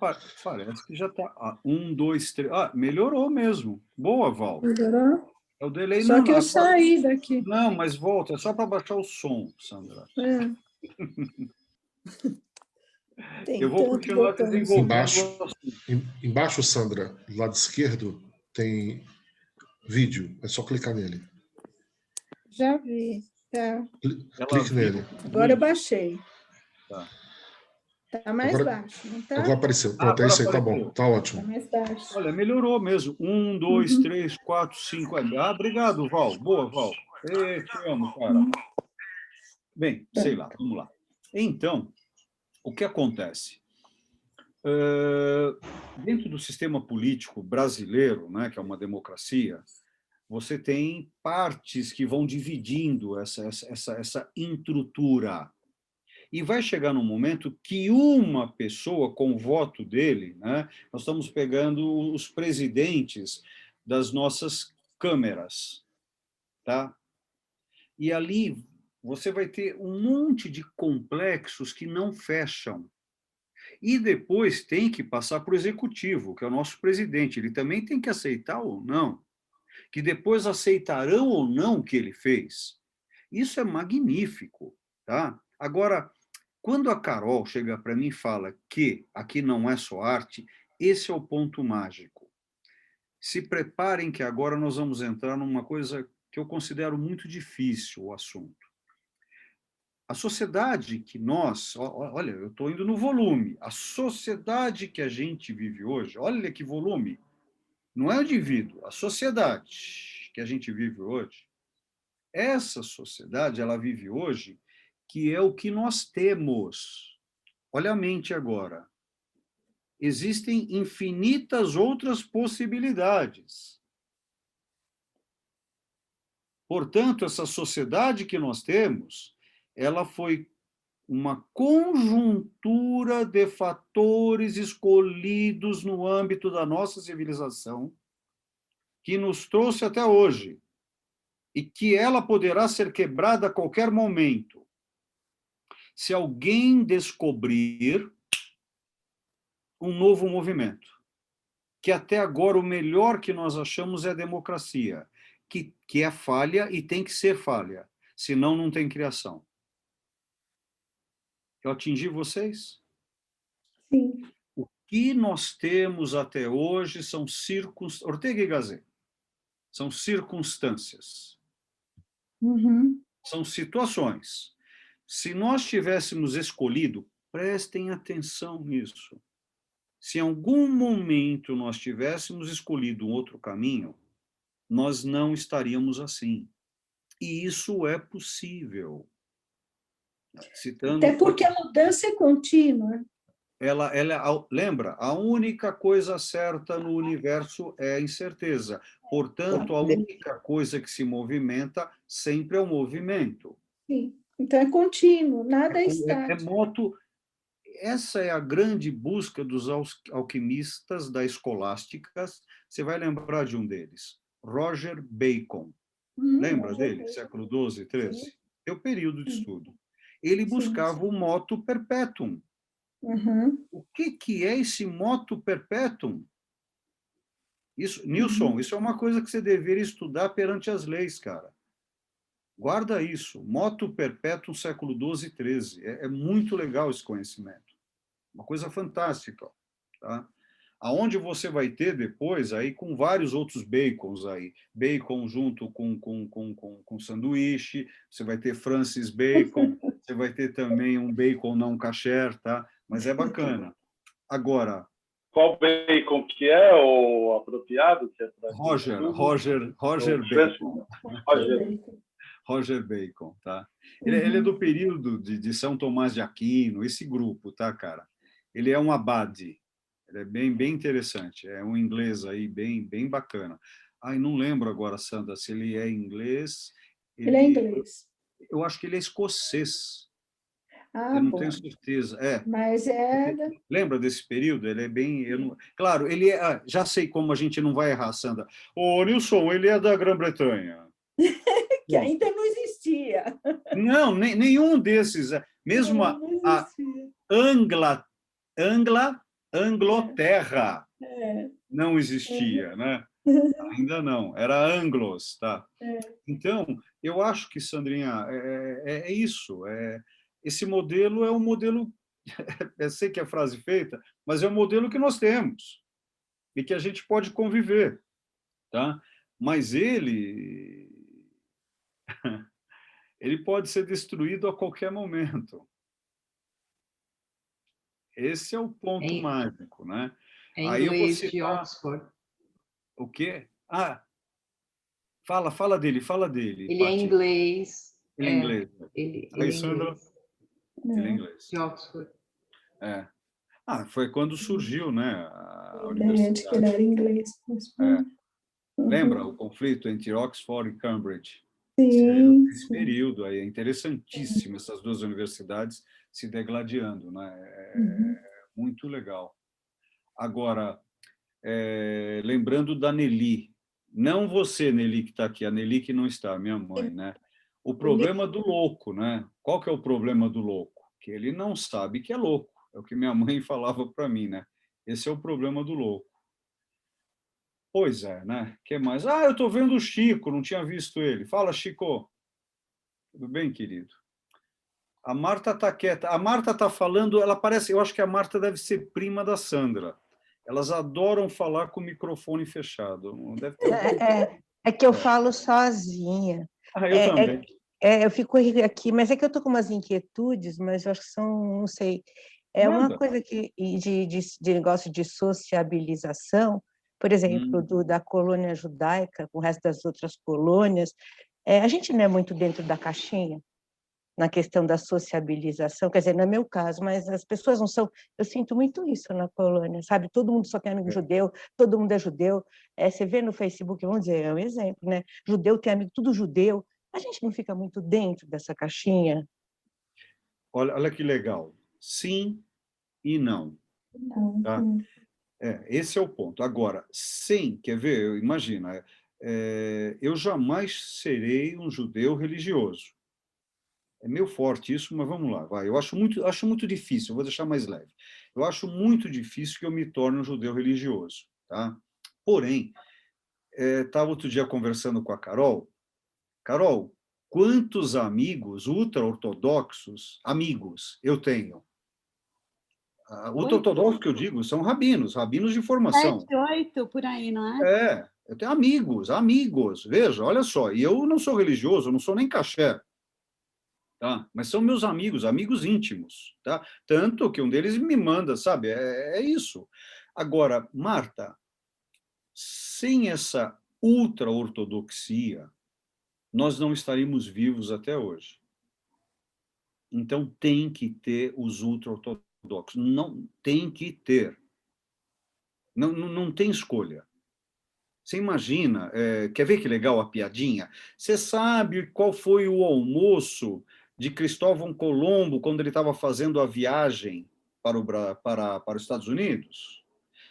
parece que já está. Um, dois, três. Ah, melhorou mesmo. Boa, Val. Melhorou? É o delay. Só Não, que não, eu agora. saí daqui. Não, mas volta. É só para baixar o som, Sandra. É, tem Eu vou tanto continuar botãozinho. desenvolvendo Embaixo, o assunto. embaixo, Sandra, do lado esquerdo, tem vídeo. É só clicar nele. Já vi. Tá. Ela Clique viu nele. o Agora eu vídeo. baixei. Tá. Tá mais Agora, baixo, não tá? agora apareceu. Ah, Pronto, é agora isso aí, tá bom. apareceu. Tá Tá ótimo. mais baixo. Olha, melhorou mesmo. Um, dois, Uhum, três, quatro, cinco. Ah, obrigado, Val. Boa, Val. Te amo, cara. uhum. Bem, Tá. sei lá, vamos lá. Então, o que acontece? Dentro do sistema político brasileiro, né, que é uma democracia, você tem partes que vão dividindo essa estrutura. E vai chegar num momento que uma pessoa, com o voto dele, né, nós estamos pegando os presidentes das nossas câmeras, tá? E ali você vai ter um monte de complexos que não fecham. E depois tem que passar para o executivo, que é o nosso presidente. Ele também tem que aceitar ou não, que depois aceitarão ou não o que ele fez. Isso é magnífico, tá? Agora, quando a Carol chega para mim e fala que aqui não é só arte, esse é o ponto mágico. Se preparem que agora nós vamos entrar numa coisa que eu considero muito difícil, o assunto. A sociedade que nós, olha, eu estou indo no volume, a sociedade que a gente vive hoje, olha que volume, não é o indivíduo, a sociedade que a gente vive hoje, essa sociedade, ela vive hoje, que é o que nós temos. Olha a mente agora. Existem infinitas outras possibilidades. Portanto, essa sociedade que nós temos, ela foi uma conjuntura de fatores escolhidos no âmbito da nossa civilização que nos trouxe até hoje e que ela poderá ser quebrada a qualquer momento. Se alguém descobrir um novo movimento, que até agora o melhor que nós achamos é a democracia, que é falha e tem que ser falha, senão não tem criação. Eu atingi vocês? Sim. O que nós temos até hoje são Ortega y Gasset, são circunstâncias, Uhum. são situações. Se nós tivéssemos escolhido, prestem atenção nisso, se em algum momento nós tivéssemos escolhido um outro caminho, nós não estaríamos assim. E isso é possível. Citando, Até porque a mudança é contínua. lembra, a única coisa certa no universo é a incerteza. Portanto, a única coisa que se movimenta sempre é o movimento. Sim. Então, é contínuo, nada é estático. Essa é a grande busca dos alquimistas da escolástica. Você vai lembrar de um deles, Roger Bacon. Lembra dele? Século XII, XIII? Teu período de estudo. Ele buscava o motu perpetuum. Uhum. O que é esse motu perpetuum? Isso, Nilson, isso é uma coisa que você deveria estudar perante as leis, cara. Guarda isso. Motu perpetuum, século XII e XIII. É muito legal esse conhecimento. Uma coisa fantástica. Tá? Aonde você vai ter depois, aí, com vários outros bacons aí. Bacon junto com sanduíche, você vai ter Francis Bacon, você vai ter também um bacon não kasher, tá? Mas é bacana. Agora... Qual bacon que é o apropriado? Que é Roger Bacon. Roger Bacon, tá? Ele é do período de São Tomás de Aquino, esse grupo, tá, cara? Ele é um abade. Ele é bem interessante. É um inglês aí bem bacana. Ai, não lembro agora, Sandra, se ele é inglês. Ele é inglês. Eu acho que ele é escocês. Ah, eu não bom. tenho certeza. Mas Lembra desse período? Ele é bem... Claro, ele é... Já sei como a gente não vai errar, Sandra. Ô, Nilson, ele é da Grã-Bretanha. Que ainda não existia. Não, nenhum desses. Mesmo a Anglaterra não existia, né? Ainda não, era Anglos, tá? Então, eu acho que, Sandrinha, é isso. Esse modelo é um modelo, eu sei que é frase feita, mas é um modelo que nós temos e que a gente pode conviver, tá? Mas ele pode ser destruído a qualquer momento. Esse é o ponto mágico, né? Em Aí inglês você de Oxford. O quê? Fala dele. Ele é inglês. Ele é inglês. Ele é inglês. Ele é inglês. De Oxford. Foi quando surgiu, né, a Universidade. Que ele era inglês. Lembra o conflito entre Oxford e Cambridge? Sim. Esse período aí é interessantíssimo, essas duas universidades se degladiando, né? Muito legal. Agora, lembrando da Nelly, não você, Nelly, que está aqui, a Nelly que não está, minha mãe, né? O problema do louco, né? Qual que é o problema do louco? Que ele não sabe que é louco. É o que minha mãe falava para mim, né? Esse é o problema do louco. Pois é, né? O que mais? Eu estou vendo o Chico, não tinha visto ele. Fala, Chico. Tudo bem, querido? A Marta está quieta. A Marta está falando, ela parece... Eu acho que a Marta deve ser prima da Sandra. Elas adoram falar com o microfone fechado. Deve ter é que eu falo sozinha. Eu também. Eu fico aqui, mas é que eu estou com umas inquietudes, mas eu acho que são, não sei... uma coisa de negócio de sociabilização, por exemplo, da colônia judaica com o resto das outras colônias, a gente não é muito dentro da caixinha na questão da sociabilização, quer dizer, não é meu caso, mas as pessoas não são... Eu sinto muito isso na colônia, sabe? Todo mundo só tem amigo judeu, todo mundo é judeu. Você vê no Facebook, vamos dizer, é um exemplo, né? Judeu tem amigo, tudo judeu. A gente não fica muito dentro dessa caixinha. Olha que legal. Sim e não. Tá? Esse é o ponto. Agora, quer ver? Imagina, eu jamais serei um judeu religioso. É meio forte isso, mas vamos lá. Vai. Eu acho muito difícil, eu vou deixar mais leve. Eu acho muito difícil que eu me torne um judeu religioso. Tá? Porém, estava outro dia conversando com a Carol. Carol, quantos amigos ultra-ortodoxos, amigos, eu tenho? Ultra-ortodoxos que eu digo são rabinos de formação. 7, 8, por aí, não é? Eu tenho amigos, veja, olha só, e eu não sou religioso, eu não sou nem kasher, tá? Mas são meus amigos íntimos, tá? Tanto que um deles me manda, sabe? É isso. Agora, Marta, sem essa ultra-ortodoxia, nós não estaríamos vivos até hoje. Então, tem que ter os ultra-ortodoxos. Não tem que ter. Não tem escolha. Você imagina, quer ver que legal a piadinha? Você sabe qual foi o almoço de Cristóvão Colombo quando ele estava fazendo a viagem para os Estados Unidos?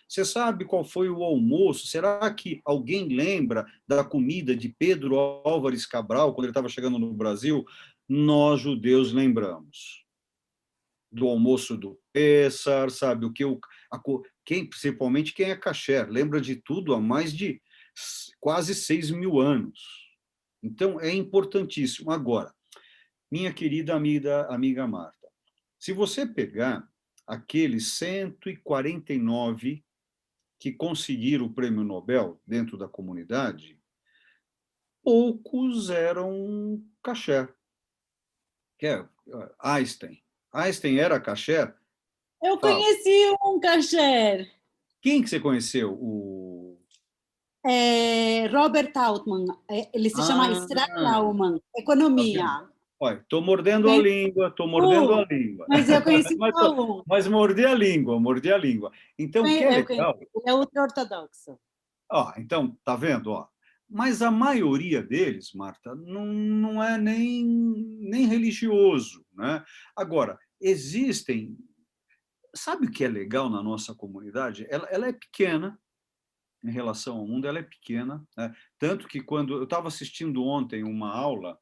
Você sabe qual foi o almoço? Será que alguém lembra da comida de Pedro Álvares Cabral quando ele estava chegando no Brasil? Nós, judeus, lembramos do almoço do Pêssar, sabe? Principalmente quem é kasher, lembra de tudo há mais de quase 6.000 anos. Então, é importantíssimo. Agora, minha querida amiga Marta, se você pegar aqueles 149 que conseguiram o prêmio Nobel dentro da comunidade, poucos eram kasher. Einstein. Einstein era kasher? Eu conheci um kasher. Quem que você conheceu? Robert Altman. Ele se chama Israel Altman. Economia. Olha, estou mordendo a língua, Mas eu conheci mas mordi a língua. Então, que é legal. Ele é ultra-ortodoxo. Então, tá vendo? Mas a maioria deles, Marta, não é nem religioso, né? Agora, existem... Sabe o que é legal na nossa comunidade? Ela é pequena, em relação ao mundo, ela é pequena, né? Tanto que quando eu estava assistindo ontem uma aula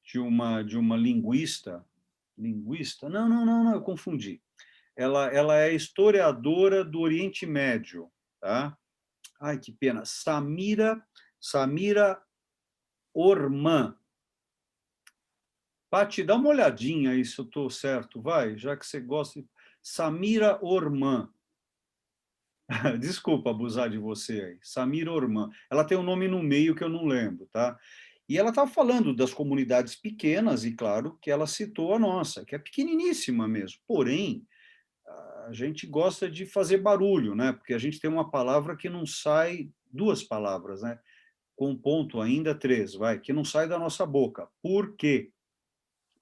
de uma linguista, não, eu confundi. Ela é historiadora do Oriente Médio, tá? Ai, que pena. Samira Orman. Pati, dá uma olhadinha aí se eu estou certo, vai, já que você gosta. Samira Orman. Desculpa abusar de você aí. Samira Orman. Ela tem um nome no meio que eu não lembro, tá? E ela estava falando das comunidades pequenas, e claro que ela citou a nossa, que é pequeniníssima mesmo. Porém, a gente gosta de fazer barulho, né? Porque a gente tem uma palavra que não sai, 2 palavras, né? Com ponto ainda 3, vai, que não sai da nossa boca. Por quê?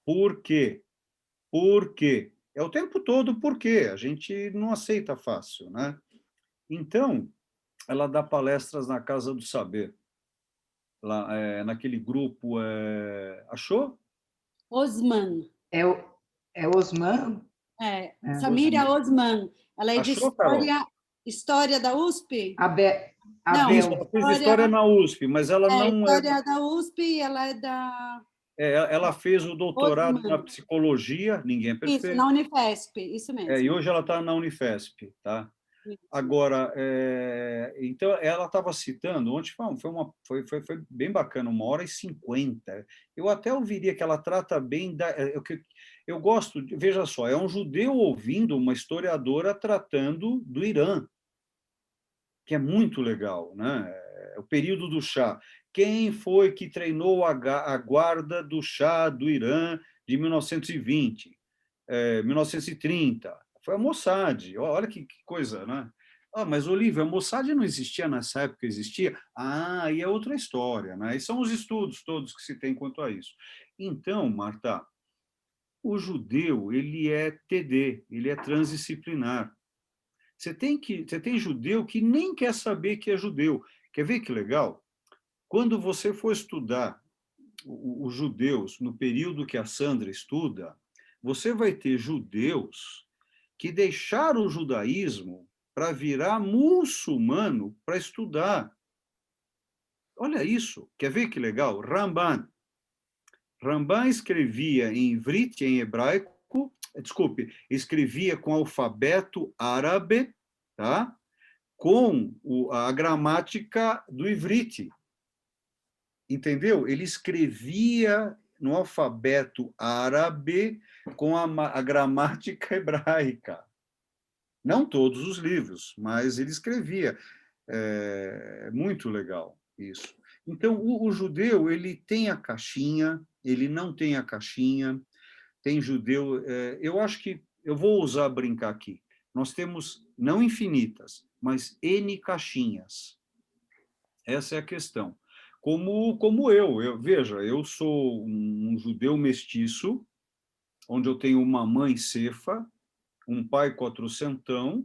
Por quê? Por quê? É o tempo todo por quê. A gente não aceita fácil, né? Então, ela dá palestras na Casa do Saber. Lá, naquele grupo, achou? Osman. É Osman? Samira Osman. Ela é Achou, de história da USP? Não, ela fez história na USP, mas ela não história da USP, ela é da... ela fez o doutorado na psicologia, ninguém é perfeito. Isso, na Unifesp, isso mesmo. E hoje ela está na Unifesp, tá? Agora, então, ela estava citando, ontem foi bem bacana, 1h50. Eu até ouviria que ela trata bem eu gosto, veja só, é um judeu ouvindo uma historiadora tratando do Irã, que é muito legal, né? O período do Shah. Quem foi que treinou a guarda do Shah do Irã de 1920, 1930? Foi a Mossad. Olha que coisa, né? Mas, Olívia, a Mossad não existia nessa época, existia? Aí é outra história, né? E são os estudos todos que se tem quanto a isso. Então, Marta, o judeu, ele é TD, ele é transdisciplinar. Você tem judeu que nem quer saber que é judeu. Quer ver que legal? Quando você for estudar os judeus no período que a Sandra estuda, você vai ter judeus que deixaram o judaísmo para virar muçulmano para estudar. Olha isso. Quer ver que legal? Ramban escrevia em ivrit, em hebraico, escrevia com alfabeto árabe, tá? Com a gramática do ivrit. Entendeu? Ele escrevia no alfabeto árabe com a gramática hebraica. Não todos os livros, mas ele escrevia. É muito legal isso. Então, o judeu, ele tem a caixinha, ele não tem a caixinha, tem judeu... eu acho que... Eu vou ousar brincar aqui. Nós temos, não infinitas, mas N caixinhas. Essa é a questão. Como eu. Veja, eu sou um judeu mestiço, onde eu tenho uma mãe cefa, um pai quatrocentão,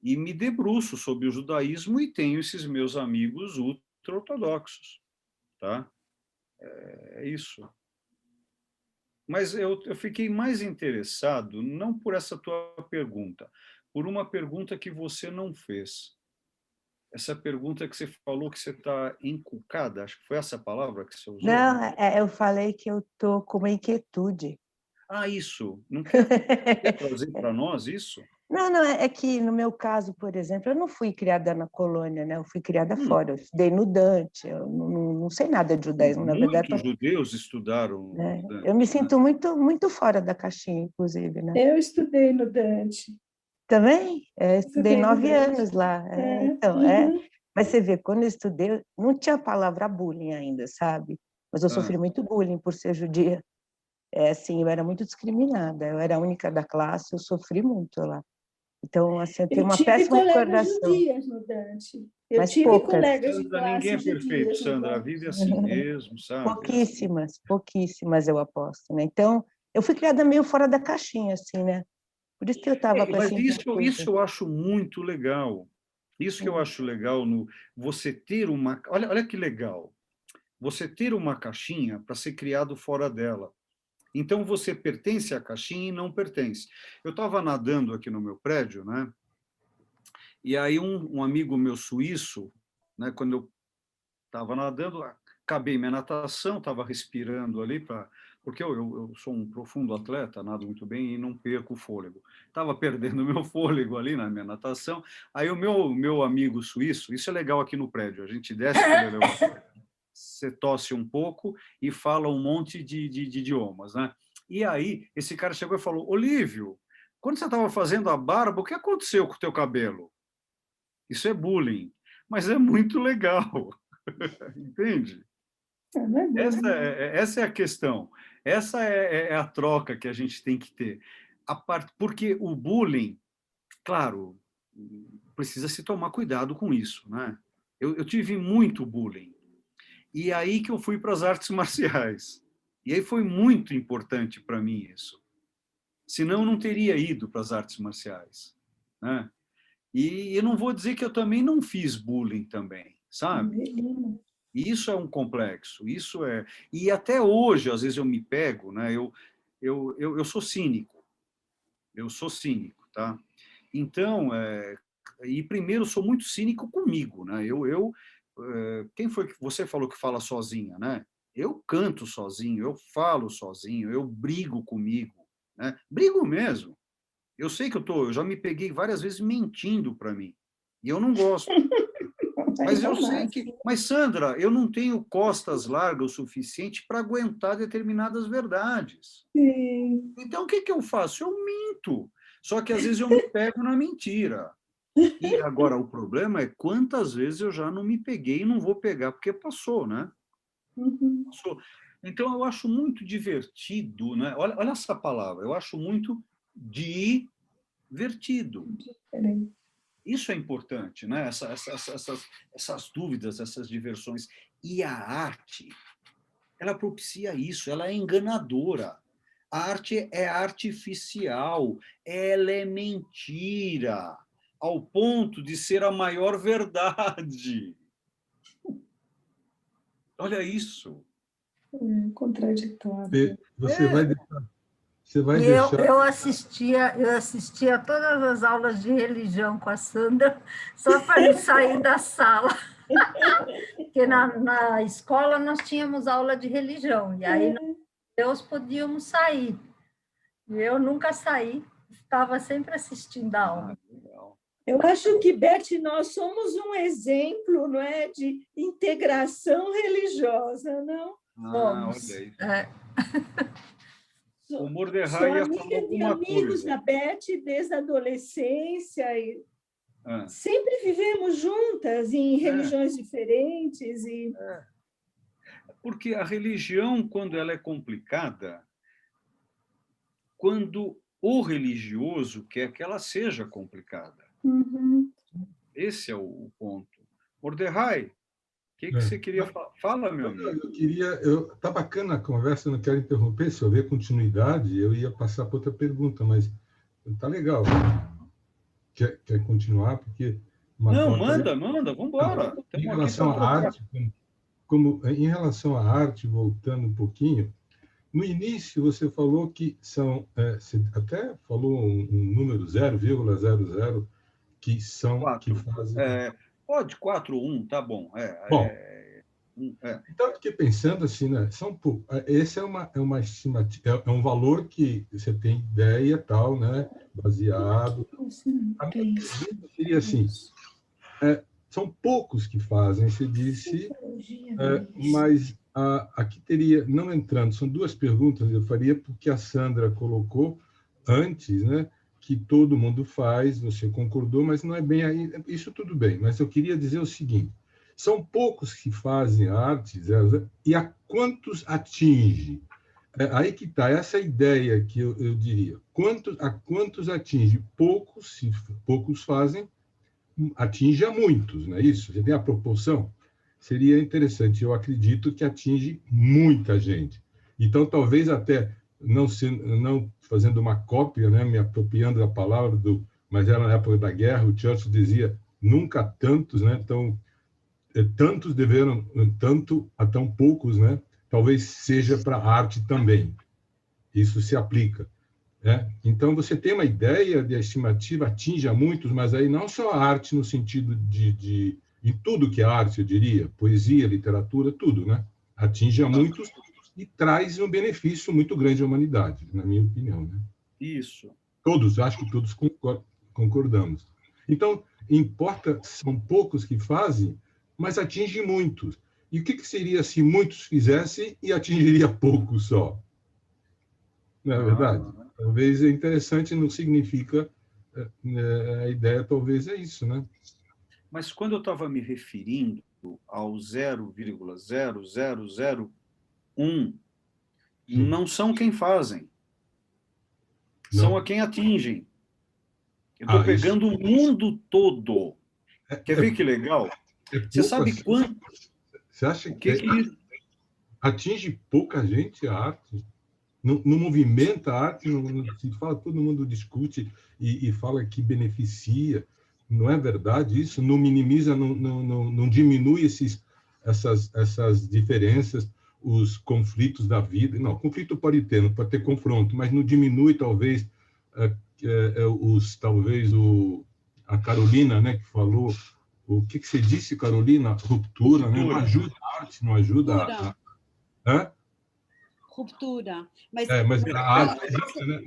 e me debruço sobre o judaísmo e tenho esses meus amigos ultra-ortodoxos. Tá? É isso. Mas eu fiquei mais interessado, não por essa tua pergunta, por uma pergunta que você não fez. Essa pergunta que você falou que você está encucada, acho que foi essa palavra que você usou. Não, eu falei que eu estou com uma inquietude. Ah, isso. Não quer trazer para nós isso? Não, é que no meu caso, por exemplo, eu não fui criada na colônia, né? Eu fui criada fora, eu estudei no Dante, eu não sei nada de judaísmo, na verdade. Muitos judeus estudaram né? no Dante. Eu me sinto muito fora da caixinha, inclusive, né? Eu estudei no Dante. Também? Estudei 9 anos lá. Então, mas você vê, quando eu estudei, não tinha a palavra bullying ainda, sabe? Mas eu sofri muito bullying por ser judia. Assim, eu era muito discriminada, eu era a única da classe, eu sofri muito lá. Então, assim, eu tenho uma péssima recordação. Judias no Dante. Mas tive poucas. Colegas de classe. Ninguém é perfeito, Sandra, a vida é assim mesmo, sabe? Pouquíssimas, eu aposto, né? Então, eu fui criada meio fora da caixinha, assim, né? Por isso que eu estava com essa isso eu acho muito legal. Isso que eu acho legal, você ter uma... Olha que legal. Você ter uma caixinha para ser criado fora dela. Então, você pertence à caixinha e não pertence. Eu estava nadando aqui no meu prédio, né? E aí um amigo meu suíço, né, quando eu estava nadando, acabei minha natação, estava respirando ali, porque eu sou um profundo atleta, nado muito bem e não perco o fôlego. Estava perdendo meu fôlego ali na minha natação. Aí o meu amigo suíço, isso é legal aqui no prédio, a gente desce pelo elevador, você tosse um pouco e fala um monte de idiomas, né? E aí, esse cara chegou e falou, Olívio, quando você estava fazendo a barba, o que aconteceu com o teu cabelo? Isso é bullying, mas é muito legal, entende? Essa é a questão, essa é a troca que a gente tem que ter. Porque o bullying, claro, precisa se tomar cuidado com isso, né? Eu tive muito bullying. E aí que eu fui para as artes marciais. E aí foi muito importante para mim isso. Senão eu não teria ido para as artes marciais, né? E eu não vou dizer que eu também não fiz bullying também, sabe? E isso é um complexo, isso é... E até hoje, às vezes eu me pego, né? Eu sou cínico. Eu sou cínico, tá? Então, e primeiro eu sou muito cínico comigo, né? Quem foi que você falou que fala sozinha, né? Eu canto sozinho, eu falo sozinho, eu brigo comigo, né? Brigo mesmo. Eu sei que eu já me peguei várias vezes mentindo para mim. E eu não gosto. Mas eu sei que... Mas, Sandra, eu não tenho costas largas o suficiente para aguentar determinadas verdades. Sim. Então, o que eu faço? Eu minto. Só que, às vezes, eu me pego na mentira. E agora, o problema é quantas vezes eu já não me peguei e não vou pegar, porque passou, né? Passou. Então, eu acho muito divertido, né? Olha essa palavra, eu acho muito divertido. Isso é importante, né? Essas dúvidas, essas diversões. E a arte, ela propicia isso, ela é enganadora. A arte é artificial, ela é mentira, ao ponto de ser a maior verdade. Olha isso. Contraditório. Você vai deixar... Eu assistia todas as aulas de religião com a Sandra, só para não sair da sala. Porque na escola nós tínhamos aula de religião, e aí nós podíamos sair. E eu nunca saí, estava sempre assistindo a aula. Eu acho que, Beth, nós somos um exemplo, não é, de integração religiosa, não? Olha isso. O Sou Mordecai ia falar amiga de alguma amigos coisa. da Beth desde a adolescência. E Ah, sempre vivemos juntas em religiões diferentes. E porque a religião, quando ela é complicada, quando o religioso quer que ela seja complicada. Uhum. Esse é o ponto. Mordecai, o que você queria falar? Fala, meu amigo. Tá bacana a conversa, eu não quero interromper, se houver continuidade, eu ia passar para outra pergunta, mas tá legal. Quer continuar? Porque Não, manda, vamos embora. Em relação à arte, em relação à arte, voltando um pouquinho, no início você falou que são, você até falou um número 0,00 que são 4. que fazem. Pode 4 ou 1, tá bom. Bom, então eu fiquei pensando assim, né? Esse é uma estimativa, é um valor que você tem ideia tal, né? Baseado. A minha pergunta seria assim: são poucos que fazem, você disse, mas aqui teria, não entrando, são duas perguntas eu faria, porque a Sandra colocou antes, né, que todo mundo faz, você concordou, mas não é bem aí, isso tudo bem, mas eu queria dizer o seguinte, são poucos que fazem artes, e a quantos atinge? Aí que está, essa ideia que eu diria, a quantos atinge? Poucos, se poucos fazem, atinge a muitos, não é isso? Você tem a proporção? Seria interessante. Eu acredito que atinge muita gente. Então, talvez até não fazendo uma cópia, né, me apropriando da palavra mas era na época da guerra, o Churchill dizia nunca tantos, né? Então, tantos deveram tanto a tão poucos, né? Talvez seja para a arte também. Isso se aplica. Então, você tem uma ideia de estimativa, atinge a muitos, mas aí não só a arte no sentido de tudo que é arte, eu diria, poesia, literatura, tudo, né? Atinge a muitos e traz um benefício muito grande à humanidade, na minha opinião. Né? Isso. Todos, acho que todos concordamos. Então, importa, são poucos que fazem, mas atinge muitos. E o que seria se muitos fizessem e atingiria poucos só? Não é verdade? Talvez é interessante, não significa a ideia, talvez é isso, né? Mas quando eu estava me referindo ao 0,0001, não são quem fazem, são a quem atingem. Eu estou pegando o mundo todo. Quer ver que legal? Você sabe assim, quanto? Você acha que atinge pouca gente a arte? Não movimenta a arte, se fala, todo mundo discute e fala que beneficia. Não é verdade isso? Não minimiza, não diminui essas diferenças, os conflitos da vida. Não, conflito pode ter, não pode ter confronto, mas não diminui, talvez, a Carolina, né, que falou, o que você disse, Carolina? Ruptura, né? Não ajuda a arte, não ajuda a... Ruptura. Mas a arte, né?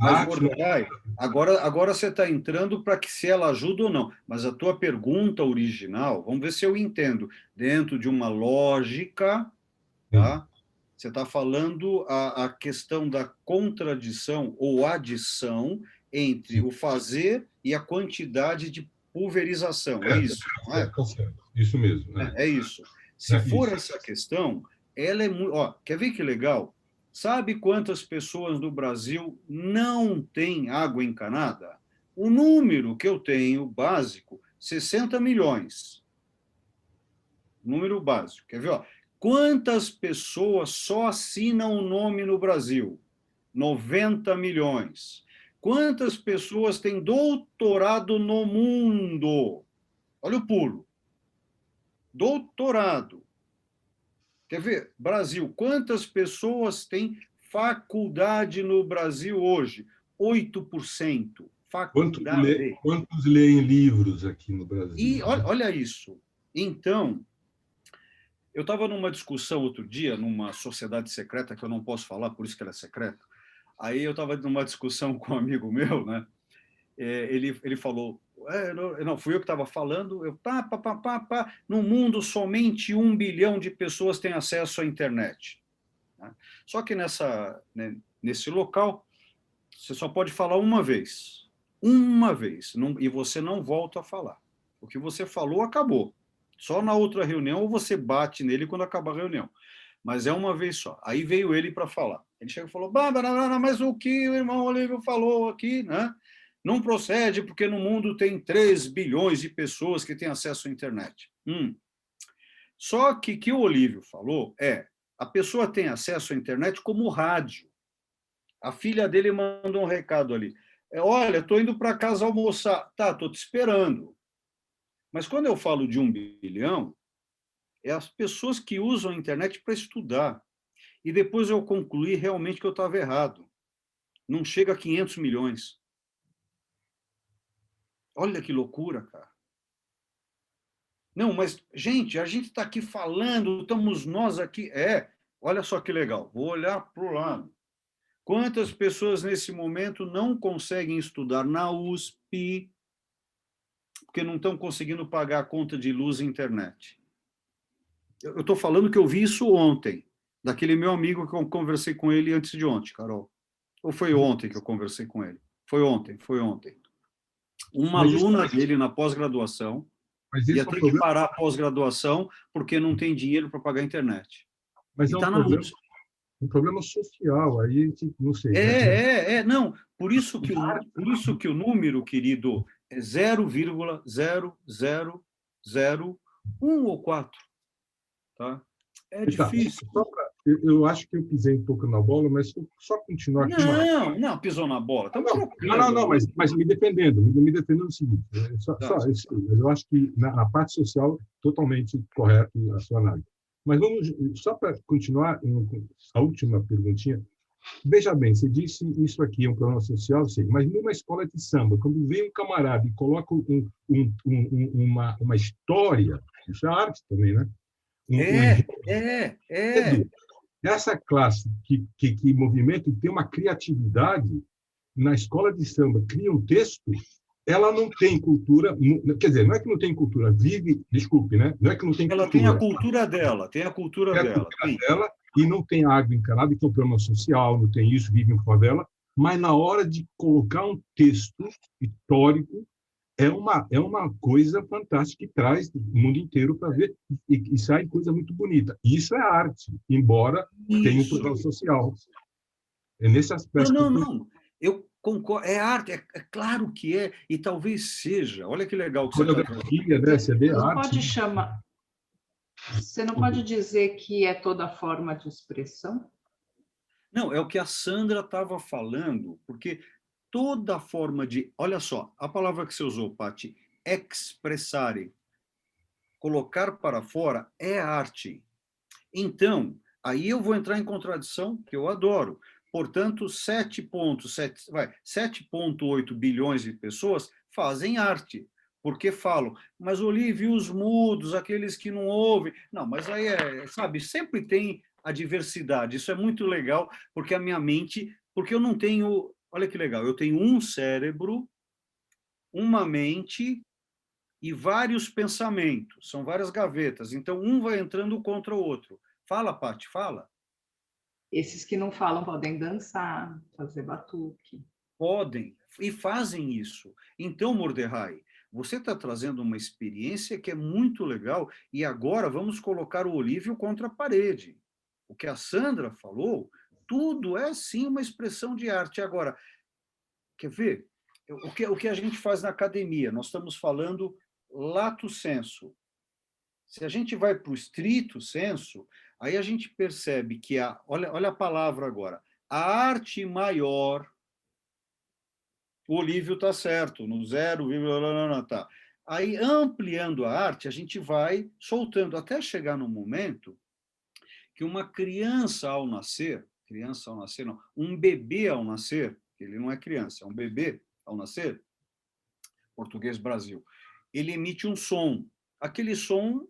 Agora você está entrando para que se ela ajuda ou não. Mas a tua pergunta original, vamos ver se eu entendo, dentro de uma lógica, tá? Você está falando a questão da contradição ou adição entre o fazer e a quantidade de pulverização. É isso, não é? Isso mesmo. É isso. Se for essa questão, ela é muito... quer ver que legal? Sabe quantas pessoas no Brasil não têm água encanada? O número que eu tenho, básico, 60 milhões. Número básico. Quer ver? Quantas pessoas só assinam o nome no Brasil? 90 milhões. Quantas pessoas têm doutorado no mundo? Olha o pulo. Doutorado. Quer ver? Brasil, quantas pessoas têm faculdade no Brasil hoje? 8%. Faculdade. Quantos leem livros aqui no Brasil? E olha isso. Então, eu estava numa discussão outro dia, numa sociedade secreta, que eu não posso falar, por isso que ela é secreta. Aí eu estava numa discussão com um amigo meu, né? Ele falou... não, fui eu que estava falando, no mundo somente 1 bilhão de pessoas têm acesso à internet. Só que nesse local, Você só pode falar uma vez. Uma vez. E você não volta a falar. O que você falou, acabou. Só na outra reunião você bate nele quando acabar a reunião. Mas é uma vez só. Aí veio ele para falar. Ele chegou e falou, mas o que o irmão Olívio falou aqui, né? Não procede porque no mundo tem 3 bilhões de pessoas que têm acesso à internet. Só que o que o Olívio falou a pessoa tem acesso à internet como rádio. A filha dele mandou um recado ali. Olha, estou indo para casa almoçar. Tá, estou te esperando. Mas quando eu falo de 1 bilhão, é as pessoas que usam a internet para estudar. E depois eu concluí realmente que eu estava errado. Não chega a 500 milhões. Olha que loucura, cara. Não, mas, gente, a gente está aqui falando, estamos nós aqui. Olha só que legal. Vou olhar para o lado. Quantas pessoas nesse momento não conseguem estudar na USP porque não estão conseguindo pagar a conta de luz e internet? Eu estou falando que eu vi isso ontem, daquele meu amigo que eu conversei com ele antes de ontem, Carol. Ou foi ontem que eu conversei com ele? Foi ontem. Uma aluna dele na pós-graduação ia ter que parar a pós-graduação porque não tem dinheiro para pagar a internet. Mas é um problema social, aí não sei. Não, por isso que o número, querido, é 0,0001 ou 4. Tá? É difícil. Eu acho que eu pisei um pouco na bola, mas só continuar aqui. Não, pisou na bola. Não, mas me defendendo o seguinte, mas eu acho que na parte social, totalmente correto a sua análise. Mas vamos, só para continuar, a última perguntinha. Veja bem, você disse isso aqui é um problema social, sei, mas numa escola de samba, quando vem um camarada e coloca uma história, isso é arte também, né? Essa classe que movimenta e tem uma criatividade, na escola de samba, cria um texto, ela não tem cultura, quer dizer, não é que não tem cultura, desculpe, né? Não é que não tem cultura. Ela tem a cultura dela, e não tem água encanada, que é um problema social, não tem isso, vive em favela, mas na hora de colocar um texto histórico, é uma coisa fantástica que traz o mundo inteiro para ver e sai coisa muito bonita. Isso é arte, embora tenha um problema social. É nesse aspecto. Não. Eu concordo. É arte, é claro que é, e talvez seja. Olha que legal que você está falando. Né? Você vê não arte. Pode chamar. Você não pode dizer que é toda forma de expressão? Não, é o que a Sandra estava falando, porque toda forma de... Olha só, a palavra que você usou, Pati, expressare, colocar para fora, é arte. Então, aí eu vou entrar em contradição, que eu adoro. Portanto, 7,8 bilhões de pessoas fazem arte, porque falam, mas Olívio, os mudos, aqueles que não ouvem... Não, mas aí sabe, sempre tem a diversidade. Isso é muito legal, porque a minha mente... Porque eu não tenho... Olha que legal, eu tenho um cérebro, uma mente e vários pensamentos. São várias gavetas. Então, um vai entrando contra o outro. Fala, Pati, fala. Esses que não falam podem dançar, fazer batuque. Podem, e fazem isso. Então, Mordecai, você está trazendo uma experiência que é muito legal, e agora vamos colocar o Olívio contra a parede. O que a Sandra falou, tudo é, sim, uma expressão de arte. Agora, quer ver? O que a gente faz na academia? Nós estamos falando lato sensu. Se a gente vai para o estrito sensu, aí a gente percebe que olha a palavra agora, a arte maior, o Olívio está certo, no 0, tá. Aí, ampliando a arte, a gente vai soltando, até chegar no momento que uma criança ao nascer não, um bebê ao nascer, ele não é criança, é um bebê ao nascer, português Brasil, ele emite um som. Aquele som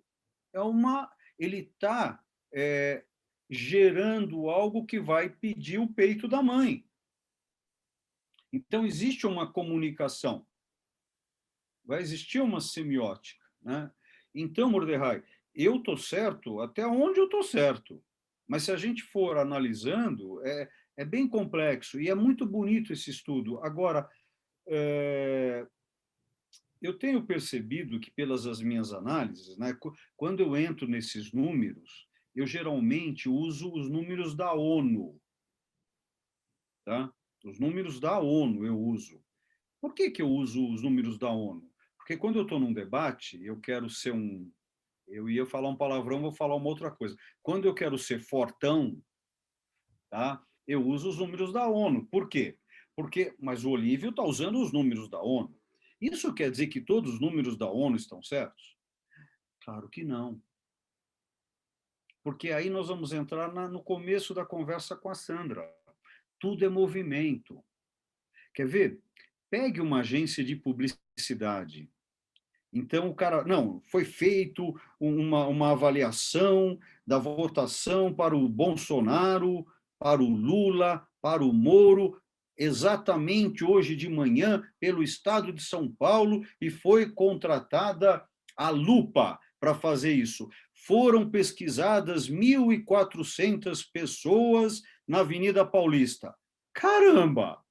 ele está gerando algo que vai pedir o peito da mãe. Então, existe uma comunicação, vai existir uma semiótica, né? Então, Mordecai, eu estou certo até onde eu estou certo, mas se a gente for analisando, É bem complexo e é muito bonito esse estudo. Agora, eu tenho percebido que, pelas as minhas análises, né, quando eu entro nesses números, eu geralmente uso os números da ONU. Tá? Os números da ONU eu uso. Por que eu uso os números da ONU? Porque quando eu estou num debate, eu quero ser um... Eu ia falar um palavrão, vou falar uma outra coisa. Quando eu quero ser fortão, tá? Eu uso os números da ONU. Por quê? Mas o Olívio está usando os números da ONU. Isso quer dizer que todos os números da ONU estão certos? Claro que não. Porque aí nós vamos entrar no começo da conversa com a Sandra. Tudo é movimento. Quer ver? Pegue uma agência de publicidade. Então, o cara... Não, foi feito uma avaliação da votação para o Bolsonaro, para o Lula, para o Moro, exatamente hoje de manhã, pelo Estado de São Paulo, e foi contratada a Lupa para fazer isso. Foram pesquisadas 1.400 pessoas na Avenida Paulista. Caramba!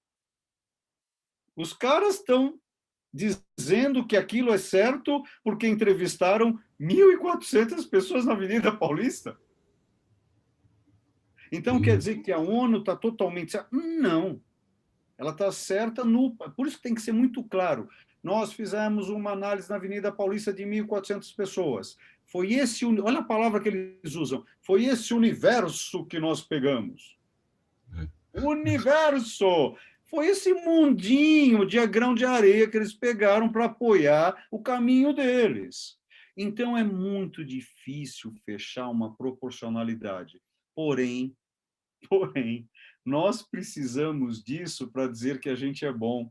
Os caras estão dizendo que aquilo é certo porque entrevistaram 1.400 pessoas na Avenida Paulista. Então, quer dizer que a ONU está totalmente certa? Não. Ela está certa no... Por isso que tem que ser muito claro. Nós fizemos uma análise na Avenida Paulista de 1.400 pessoas. Foi esse... Olha a palavra que eles usam. Foi esse universo que nós pegamos. Universo! Foi esse mundinho de grão de areia que eles pegaram para apoiar o caminho deles. Então, é muito difícil fechar uma proporcionalidade. Porém, nós precisamos disso para dizer que a gente é bom.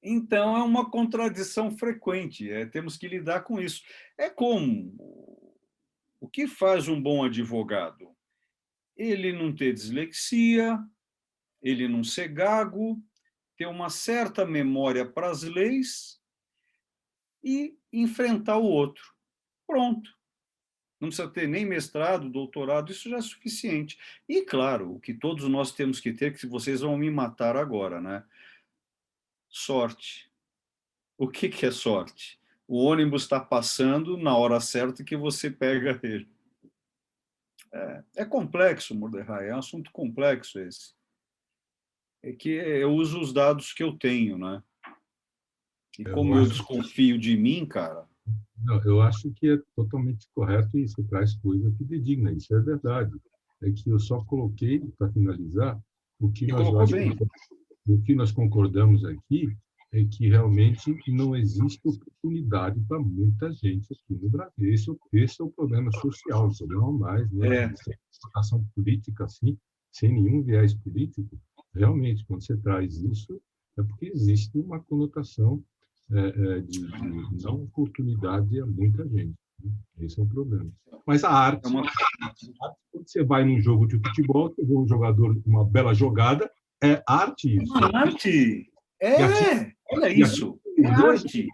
Então, é uma contradição frequente, temos que lidar com isso. É como... O que faz um bom advogado? Ele não ter dislexia, ele não ser gago, ter uma certa memória para as leis e enfrentar o outro. Pronto. Não precisa ter nem mestrado, doutorado, isso já é suficiente. E, claro, o que todos nós temos que ter, que vocês vão me matar agora, né? Sorte. O que é sorte? O ônibus está passando na hora certa que você pega ele. É complexo, Mordecai, é um assunto complexo esse. É que eu uso os dados que eu tenho, né? E como eu desconfio de mim, cara... Não, eu acho que é totalmente correto e você traz coisa que dedigna, isso é verdade. É que eu só coloquei, para finalizar, o que nós concordamos aqui é que realmente não existe oportunidade para muita gente aqui no Brasil. Esse é o problema social, o problema mais, né? Votação política, assim, sem nenhum viés político. Realmente, quando você traz isso, é porque existe uma conotação de não oportunidade a muita gente. Né? Esse é o problema. Mas a arte, quando você vai num jogo de futebol, você vê um jogador, uma bela jogada, é arte isso. Uma arte! Olha isso! É arte!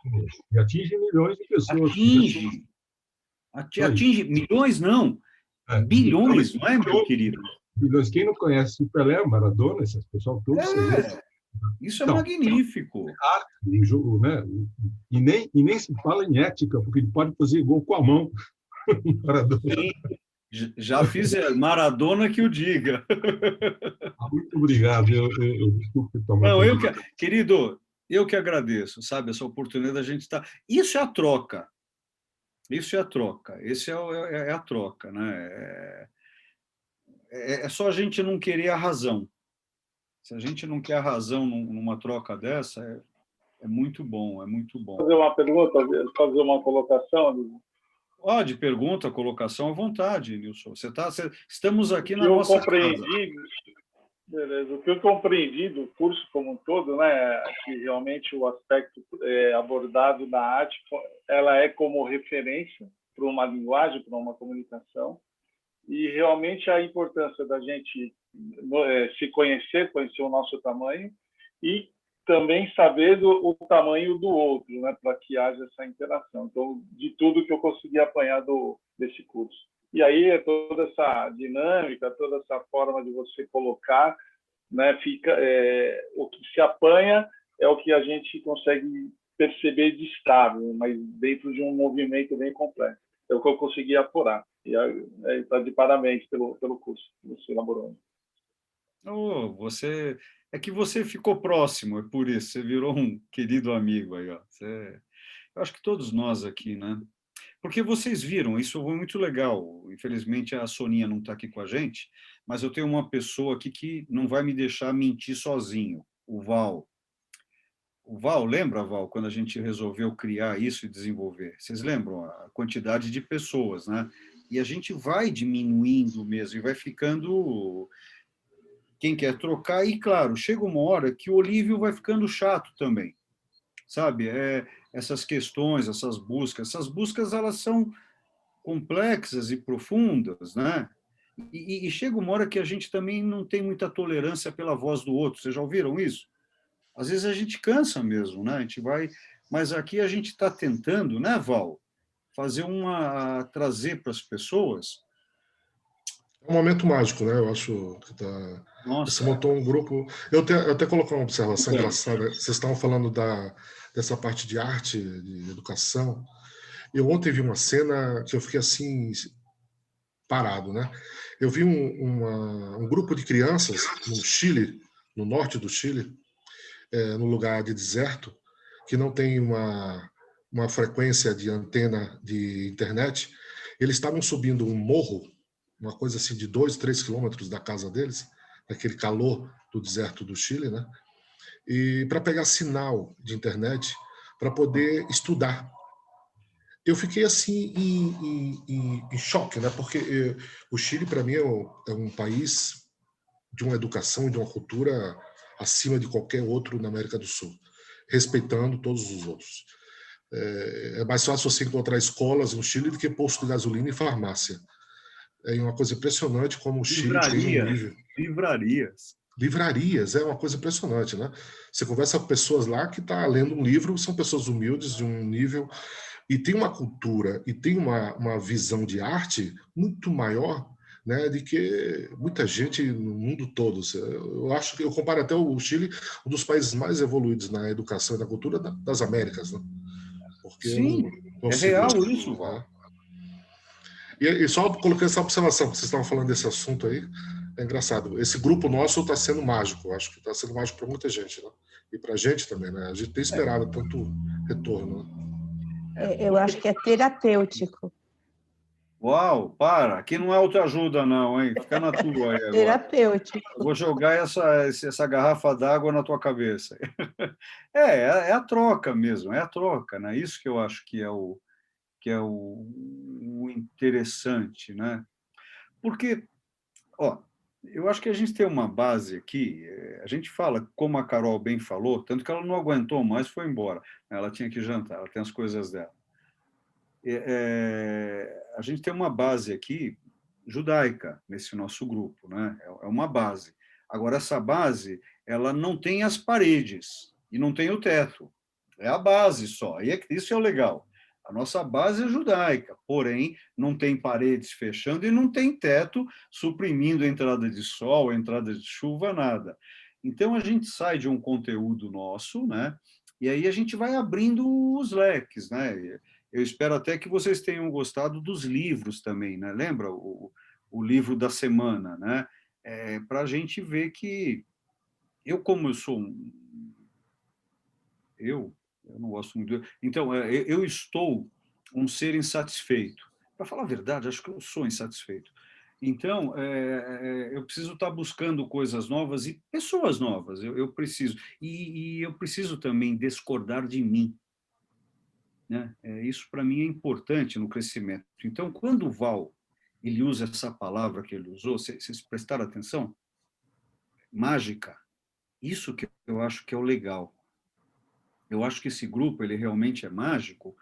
E atinge milhões de pessoas. Atinge milhões, não. Bilhões, não é, meu querido? Bilhões. Quem não conhece o Pelé, o Maradona, esse pessoal todos... Isso é magnífico. Arte, jogo, né? E nem se fala em ética, porque ele pode fazer gol com a mão. Maradona. Já fiz Maradona que o diga. Muito obrigado. Eu desculpe tomar. Não, querido, eu que agradeço, sabe, essa oportunidade da gente estar... Isso é a troca. Isso é a troca. Esse é a troca, né? É só a gente não querer a razão. Se a gente não quer a razão numa troca dessa, é muito bom, é muito bom. Fazer uma pergunta, fazer uma colocação? Pode, pergunta, colocação à vontade, Nilson. Estamos aqui na nossa casa. Beleza. O que eu compreendi do curso como um todo, né, é que realmente o aspecto abordado na arte, ela é como referência para uma linguagem, para uma comunicação, e realmente a importância da gente se conhecer o nosso tamanho e também saber o tamanho do outro, né, para que haja essa interação. Então, de tudo que eu consegui apanhar desse curso. E aí toda essa dinâmica, toda essa forma de você colocar, né, fica o que se apanha é o que a gente consegue perceber de estável, mas dentro de um movimento bem complexo. É o que eu consegui apurar. E está de parabéns pelo curso que você elaborou. Oh, você... É que você ficou próximo, é por isso, você virou um querido amigo aí, ó. Eu acho que todos nós aqui, né? Porque vocês viram, isso foi muito legal. Infelizmente, a Soninha não está aqui com a gente, mas eu tenho uma pessoa aqui que não vai me deixar mentir sozinho, o Val. O Val, lembra, Val, quando a gente resolveu criar isso e desenvolver? Vocês lembram a quantidade de pessoas, né? E a gente vai diminuindo mesmo, e vai ficando... Quem quer trocar, e claro, chega uma hora que o Olívio vai ficando chato também, sabe? Essas questões, essas buscas elas são complexas e profundas, né? E chega uma hora que a gente também não tem muita tolerância pela voz do outro. Vocês já ouviram isso? Às vezes a gente cansa mesmo, né? A gente vai, mas aqui a gente está tentando, né, Val, trazer para as pessoas. É um momento mágico, né? Eu acho que tá. Você montou um grupo. Eu até coloquei uma observação engraçada. Vocês estavam falando dessa parte de arte, de educação. Eu ontem vi uma cena que eu fiquei assim parado, né? Eu vi um grupo de crianças no Chile, no norte do Chile, num lugar de deserto, que não tem uma frequência de antena de internet. Eles estavam subindo um morro, uma coisa assim de 2, 3 quilômetros da casa deles, naquele calor do deserto do Chile, né? E para pegar sinal de internet para poder estudar. Eu fiquei assim em choque, né? Porque o Chile para mim é um país de uma educação e de uma cultura acima de qualquer outro na América do Sul, respeitando todos os outros. É mais fácil você encontrar escolas no Chile do que posto de gasolina e farmácia. É uma coisa impressionante como o Chile tem um nível. Livrarias, é uma coisa impressionante, né? Você conversa com pessoas lá que estão lendo um livro, são pessoas humildes, de um nível, e tem uma cultura, e tem uma visão de arte muito maior, né, de que muita gente no mundo todo. Eu acho que eu comparo até o Chile, um dos países mais evoluídos na educação e na cultura das Américas, né? Porque sim, é real isso, Val. E só coloquei essa observação, que vocês estavam falando desse assunto aí, é engraçado. Esse grupo nosso está sendo mágico, acho que está sendo mágico para muita gente, né? E para a gente também, né? A gente tem esperado tanto retorno. Né? Eu acho que é terapêutico. Uau, para! Aqui não é autoajuda, não, hein? Fica na tua aí agora. Terapêutico. Eu vou jogar essa garrafa d'água na tua cabeça. É a troca mesmo, é a troca, né? Isso que eu acho que é o interessante, né? Porque, ó, eu acho que a gente tem uma base aqui, a gente fala, como a Carol bem falou, tanto que ela não aguentou mais, foi embora. Ela tinha que jantar, ela tem as coisas dela. A gente tem uma base aqui judaica nesse nosso grupo, né? É uma base. Agora, essa base, ela não tem as paredes e não tem o teto. É a base só. E isso é o legal. A nossa base é judaica, porém, não tem paredes fechando e não tem teto suprimindo a entrada de sol, a entrada de chuva, nada. Então, a gente sai de um conteúdo nosso, né? E aí a gente vai abrindo os leques, né? Eu espero até que vocês tenham gostado dos livros também, né? Lembra o livro da semana, né? Para a gente ver que como eu sou eu não gosto muito. Então, eu estou um ser insatisfeito. Para falar a verdade, acho que eu sou insatisfeito. Então, eu preciso estar buscando coisas novas e pessoas novas. Eu preciso. E eu preciso também discordar de mim. Né? Isso, para mim, é importante no crescimento. Então, quando o Val ele usa essa palavra que ele usou, vocês prestaram atenção? Mágica. Isso que eu acho que é o legal. Eu acho que esse grupo ele realmente é mágico,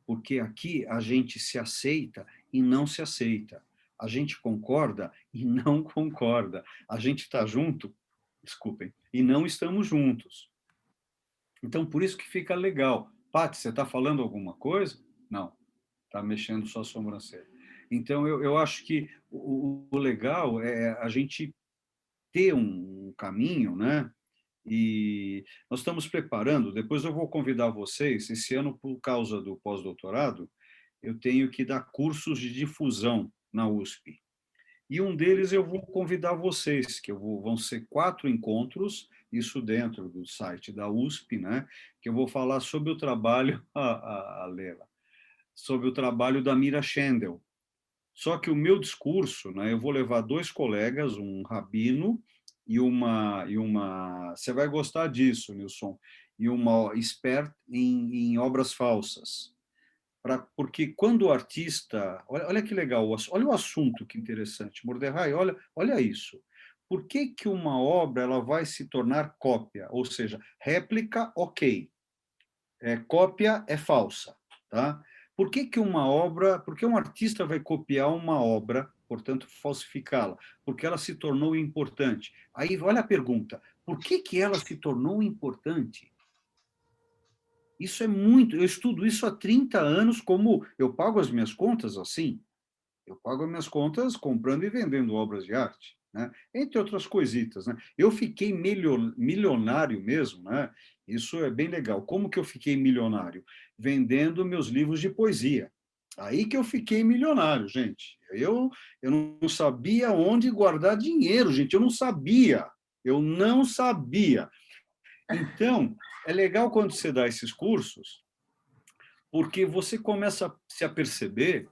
porque aqui a gente se aceita e não se aceita. A gente concorda e não concorda. A gente está junto, desculpem, e não estamos juntos. Então, por isso que fica legal. Paty, você está falando alguma coisa? Não. Está mexendo sua sobrancelha. Então, eu acho que o legal é a gente ter um caminho, né? E nós estamos preparando, depois eu vou convidar vocês, esse ano, por causa do pós-doutorado, eu tenho que dar cursos de difusão na USP. E um deles eu vou convidar vocês, vão ser 4 encontros, isso dentro do site da USP, né? Que eu vou falar sobre o trabalho, a Lela, sobre o trabalho da Mira Schendel. Só que o meu discurso, né, eu vou levar 2 colegas, um rabino e uma... Você vai gostar disso, Nilson, e uma expert em obras falsas. Porque quando o artista... Olha que legal, olha o assunto, que interessante. Mordecai, olha isso. Por que uma obra ela vai se tornar cópia? Ou seja, réplica, ok. Cópia é falsa. Tá? Por que um artista vai copiar uma obra, portanto, falsificá-la? Porque ela se tornou importante. Aí, olha a pergunta, por que ela se tornou importante? Isso é muito, eu estudo isso há 30 anos, como eu pago as minhas contas assim. Eu pago as minhas contas comprando e vendendo obras de arte, né? Entre outras coisitas, né? Eu fiquei milionário mesmo, né? Isso é bem legal. Como que eu fiquei milionário? Vendendo meus livros de poesia. Aí que eu fiquei milionário, gente. Eu não sabia onde guardar dinheiro, gente. Eu não sabia. Eu não sabia. Então, é legal quando você dá esses cursos, porque você começa a se perceber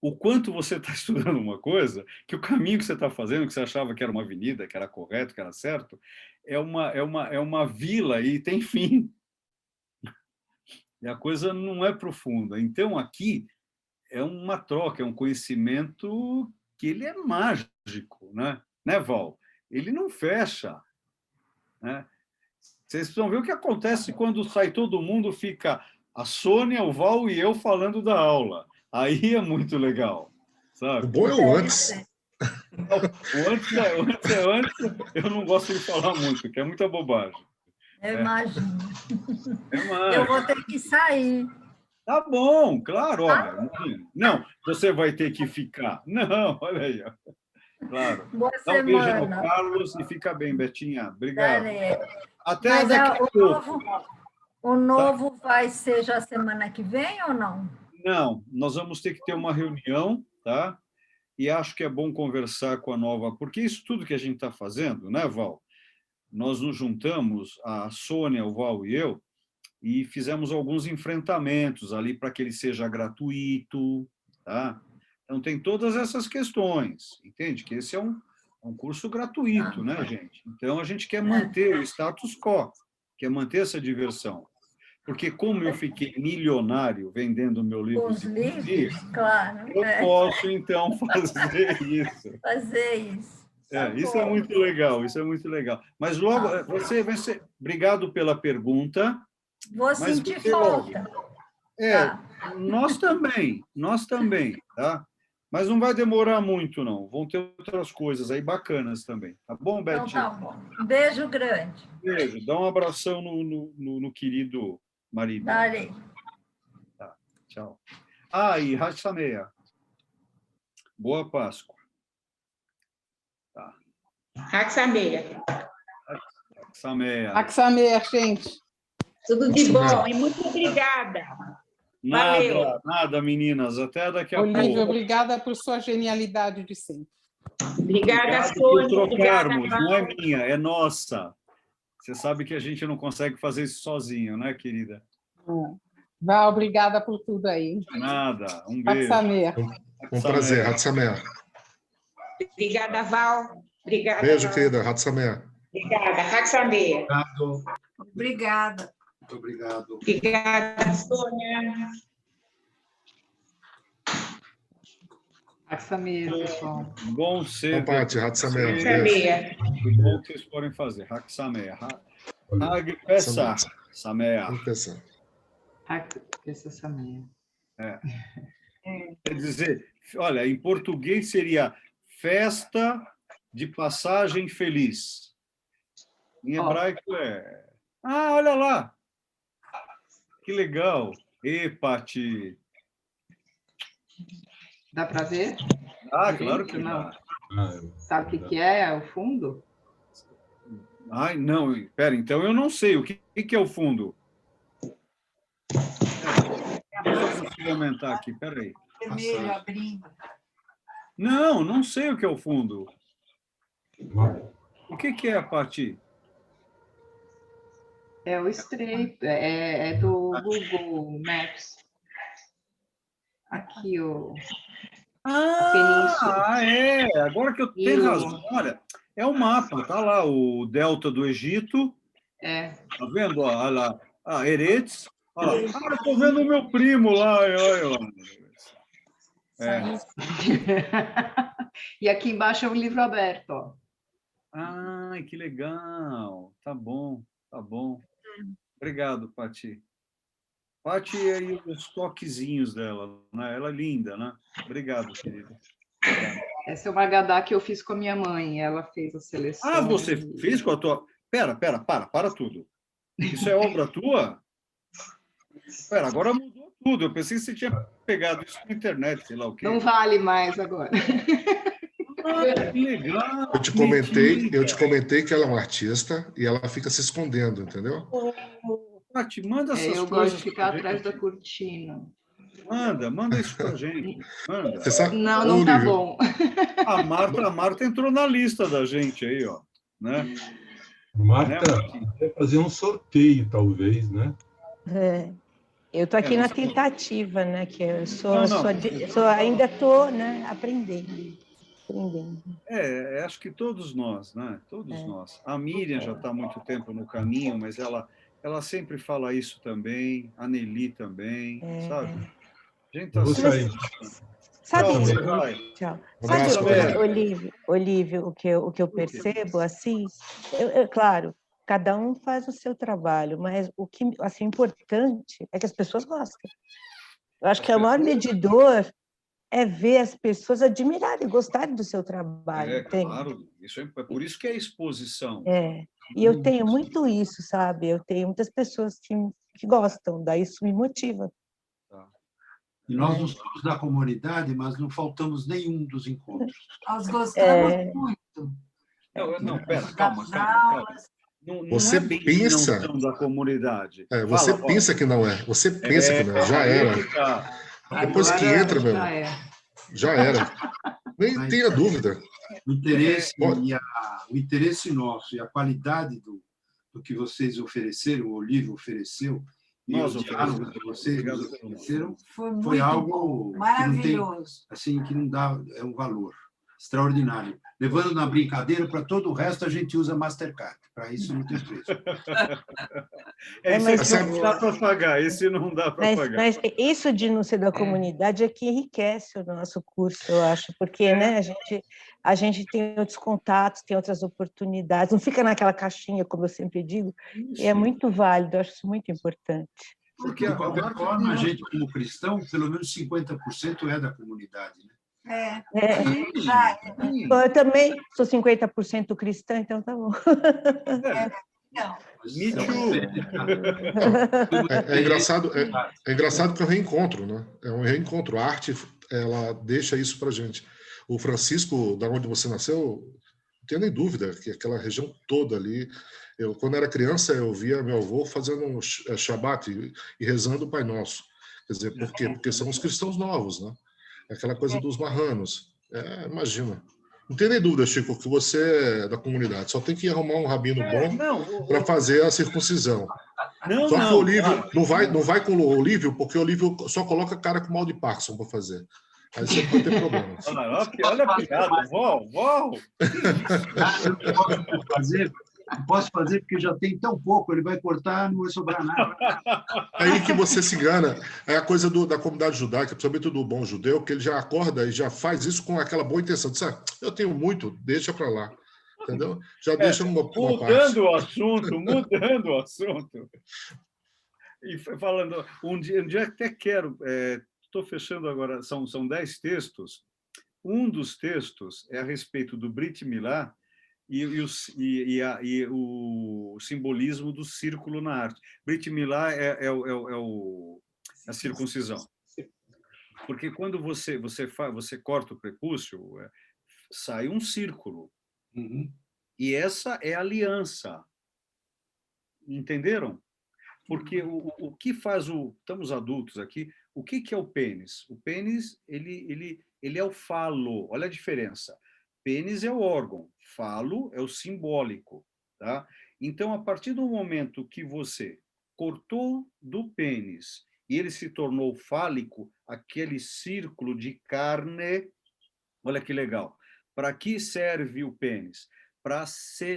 o quanto você está estudando uma coisa, que o caminho que você está fazendo, que você achava que era uma avenida, que era correto, que era certo, é uma vila e tem fim. E a coisa não é profunda. Então, aqui é uma troca, é um conhecimento que ele é mágico, né? Né, Val? Ele não fecha, né? Vocês precisam ver o que acontece quando sai todo mundo, fica a Sônia, o Val e eu falando da aula. Aí é muito legal, sabe? O bom é o antes. O antes, eu não gosto de falar muito, que é muita bobagem. Eu imagino. Eu vou ter que sair. Tá bom, claro, olha. Não, você vai ter que ficar. Não, olha aí. Ó. Claro. Boa Dá um beijo ao semana. Carlos e fica bem, Betinha. Obrigado. Dale. Até Mas daqui a pouco. O novo vai ser já semana que vem ou não? Não, nós vamos ter que ter uma reunião, tá? E acho que é bom conversar com a nova, porque isso tudo que a gente está fazendo, né, Val? Nós nos juntamos, a Sônia, o Val e eu, e fizemos alguns enfrentamentos ali para que ele seja gratuito, tá? Então, tem todas essas questões, entende? Que esse é um curso gratuito, né, gente? Então, a gente quer manter o status quo, quer manter essa diversão. Porque como eu fiquei milionário vendendo meu livro Os livros, claro. Eu posso, então, fazer isso. Fazer isso. Isso é muito legal, isso é muito legal. Mas logo, você vai ser... Obrigado pela pergunta. Vou sentir falta. Nós também, tá? Mas não vai demorar muito, não. Vão ter outras coisas aí bacanas também. Tá bom, Betinha? Então, tá bom. Um beijo grande. Beijo. Dá um abração no querido marido. Dale. Tá, tchau. E Hatsameia. Boa Páscoa. Tá. Hatsameia. Hatsameia, gente. Tudo de bom e muito obrigada. Valeu. Nada, meninas. Até daqui a pouco. Olívia, obrigada por sua genialidade de sempre. Obrigada, Sônia. Por trocarmos, obrigada, não é minha, é nossa. Você sabe que a gente não consegue fazer isso sozinho, né, querida? Vá, obrigada por tudo aí. Nada, um beijo. Um prazer, Hatsameia. Obrigada, Val. Obrigada. Beijo, querida, Hatsameia. Obrigada, Hatsameia. Obrigada. Muito obrigado. Obrigada, Sônia. Hatsameia, pessoal. Bom ser. Bom parte, Hatsameia. Hatsameia. Que bom que vocês podem fazer. Hatsameia. Hag Pesach. Sameia. Sameia. Quer dizer, olha, em português seria festa de passagem feliz. Em hebraico é... olha lá! Que legal! Pati! Dá para ver? Claro que não. Sabe o que é o fundo? Ai, não, espera, então eu não sei. O que é o fundo? Deixa eu experimentar aqui, peraí. Vermelho abrindo. Não sei o que é o fundo. O que é, Pati? É o Street, é do Google Maps. Aqui, a península. Agora que eu tenho razão. Olha, é o mapa, tá lá, o delta do Egito. Tá vendo? Olha lá, Eretz. Olha lá. Eu tô vendo o meu primo lá. Olha. E aqui embaixo é um livro aberto. Ó. Ai, que legal. Tá bom. Obrigado, Pati. Pati e aí os toquezinhos dela, né? Ela é linda, né? Obrigado, querida. Essa é uma Haggadah que eu fiz com a minha mãe. Ela fez a seleção. Você fez com a tua... Para tudo. Isso é obra tua? Agora mudou tudo. Eu pensei que você tinha pegado isso na internet, sei lá o quê. Não vale mais agora. Que legal. Eu te comentei que ela é uma artista e ela fica se escondendo, entendeu? Pati, manda essas coisas. Eu gosto de ficar atrás da cortina. Manda isso pra gente. Manda. Não tá bom. A Marta entrou na lista da gente aí, ó. Né? Marta, vai fazer um sorteio, talvez, né? Eu estou aqui na tentativa, né? Que eu ainda estou, né, aprendendo. Acho que todos nós, né? Todos nós. A Miriam já está há muito tempo no caminho, mas ela sempre fala isso também. A Nelly também, sabe? A gente está Tchau. Sabe, Olívio, o que eu percebo, assim, claro, cada um faz o seu trabalho, mas o que, assim, importante é que as pessoas gostem. Eu acho que o maior medidor é ver as pessoas admirarem, gostarem do seu trabalho. Claro, é por isso que é exposição. E eu tenho muito isso, sabe? Eu tenho muitas pessoas que gostam, daí isso me motiva. E nós não somos da comunidade, mas não faltamos nenhum dos encontros. Nós gostamos muito. Calma. Você pensa da comunidade. Você pensa que não é. Você pensa que não é. Já era. Depois que entra, meu, já era. Nem tenha dúvida. O interesse nosso e a qualidade do que vocês ofereceram, o Olívio ofereceu, e o diálogo que vocês nos ofereceram, foi algo maravilhoso, que não dá um valor extraordinário. Levando na brincadeira, para todo o resto a gente usa Mastercard. Para isso não tem preço. Esse não dá para pagar, esse não dá para pagar. Mas isso de não ser da comunidade é que enriquece o nosso curso, eu acho, porque né, a gente tem outros contatos, tem outras oportunidades, não fica naquela caixinha, como eu sempre digo, e é muito válido, eu acho isso muito importante. Porque, de qualquer forma, a gente, como cristão, pelo menos 50% é da comunidade, né? Eu também sou 50% cristã, então tá bom. É engraçado que é um reencontro, né? É um reencontro. A arte, ela deixa isso para gente. O Francisco, da onde você nasceu, não tenho nem dúvida que aquela região toda ali. Quando era criança, eu via meu avô fazendo um Shabat e rezando o Pai Nosso. Quer dizer, por quê? Porque são os cristãos novos, né? Aquela coisa dos marranos. Imagina. Não tem nem dúvida, Chico, que você é da comunidade. Só tem que arrumar um rabino bom para fazer a circuncisão. Só que o Olívio não vai com o Olívio, porque o Olívio só coloca cara com mal de Parkinson para fazer. Aí você pode ter problemas. Olha a piada, vó. Eu posso fazer porque já tem tão pouco, ele vai cortar, não vai sobrar nada. Aí que você se engana, é a coisa da comunidade judaica, principalmente do bom judeu, que ele já acorda e já faz isso com aquela boa intenção. Diz, eu tenho muito, deixa para lá. Entendeu? Já deixa uma parte. Mudando o assunto. E falando, um dia até quero, estou fechando agora, são 10 textos. Um dos textos é a respeito do Brit Milá, e o simbolismo do círculo na arte. Brit Milá é a circuncisão. Porque quando você corta o prepúcio, sai um círculo. E essa é a aliança. Entenderam? Porque o que faz estamos adultos aqui, o que é o pênis? O pênis, ele é o falo. Olha a diferença. Pênis é o órgão, falo é o simbólico, tá? Então, a partir do momento que você cortou do pênis e ele se tornou fálico, aquele círculo de carne, olha que legal. Para que serve o pênis? Para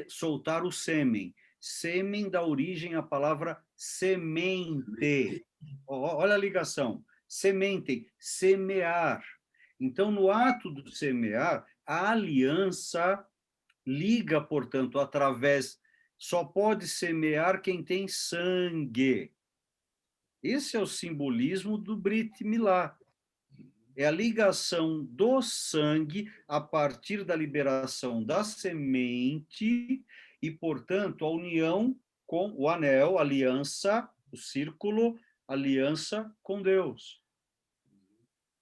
soltar o sêmen. Sêmen dá origem à palavra semente. Olha a ligação. Semente, semear. Então, no ato de semear, a aliança liga, portanto, através... Só pode semear quem tem sangue. Esse é o simbolismo do Brit Milá. É a ligação do sangue a partir da liberação da semente e, portanto, a união com o anel, a aliança, o círculo, aliança com Deus.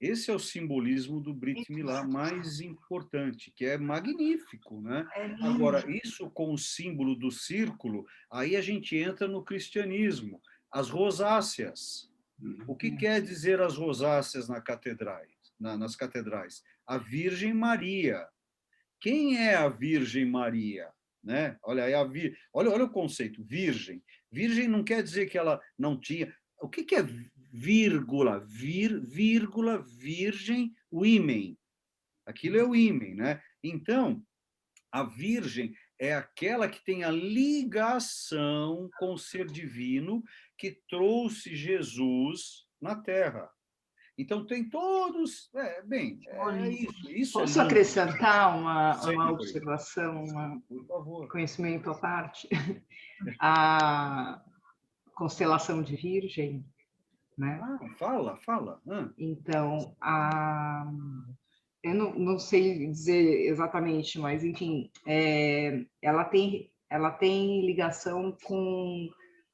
Esse é o simbolismo do Brit Milá mais importante, que é magnífico, né? Agora, isso com o símbolo do círculo, aí a gente entra no cristianismo. As rosáceas. O que quer dizer as rosáceas nas catedrais? A Virgem Maria. Quem é a Virgem Maria? Né? Olha, olha o conceito, virgem. Virgem não quer dizer que ela não tinha... O que é vírgula? Vírgula, virgem, o ímen. Aquilo é o ímen, né? Então, a virgem é aquela que tem a ligação com o ser divino que trouxe Jesus na Terra. Então, tem todos... isso Posso acrescentar uma observação, um conhecimento à parte? A constelação de Virgem, né? Fala. Então, eu não sei dizer exatamente, mas, enfim, ela tem ligação com,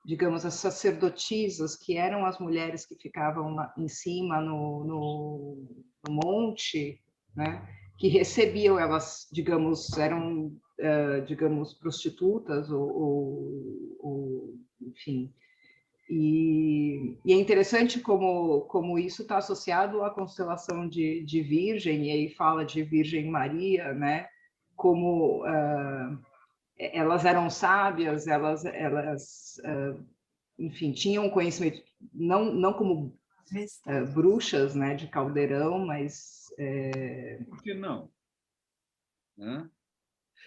digamos, as sacerdotisas, que eram as mulheres que ficavam em cima no monte, né? Que recebiam, elas, digamos, eram, digamos, prostitutas, ou enfim. E é interessante como isso está associado à constelação de Virgem, e aí fala de Virgem Maria, né? Como elas eram sábias, elas enfim, tinham conhecimento, não como bruxas, né, de caldeirão, mas... Por que não?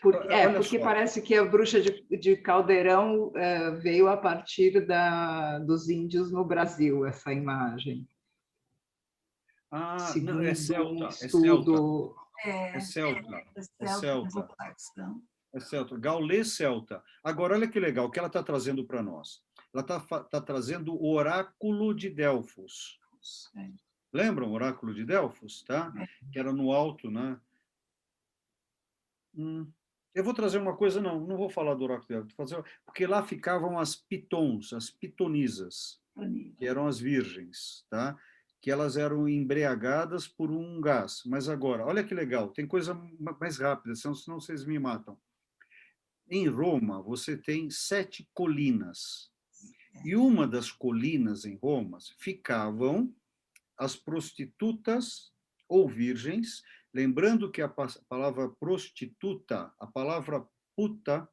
Porque parece que a bruxa de caldeirão veio a partir dos índios no Brasil, essa imagem. Não, é celta. É celta. Gaulê celta. Agora, olha que legal, o que ela está trazendo para nós? Ela está trazendo o oráculo de Delfos. Lembram o oráculo de Delfos? Tá? Que era no alto, né? Eu vou trazer uma coisa, não vou falar do oráculo de Delfos, porque lá ficavam as pitons, as pitonisas, que eram as virgens, tá? Que elas eram embriagadas por um gás. Mas agora, olha que legal, tem coisa mais rápida, senão vocês me matam. Em Roma, você tem 7 colinas. E uma das colinas em Roma ficavam as prostitutas ou virgens. Lembrando que a palavra prostituta, a palavra puta,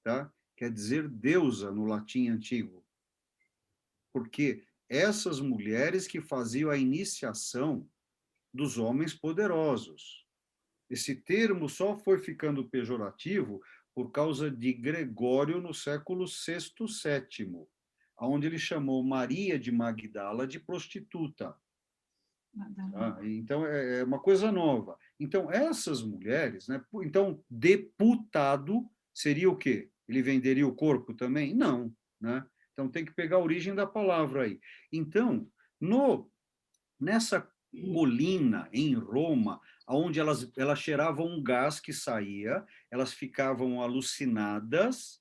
tá? Quer dizer deusa no latim antigo. Porque essas mulheres que faziam a iniciação dos homens poderosos. Esse termo só foi ficando pejorativo por causa de Gregório no século VI, VII, onde ele chamou Maria de Magdala de prostituta. Então, é uma coisa nova. Então, essas mulheres... né? Então, deputado seria o quê? Ele venderia o corpo também? Não. Né? Então, tem que pegar a origem da palavra aí. Então, nessa colina, em Roma, onde elas cheiravam um gás que saía, elas ficavam alucinadas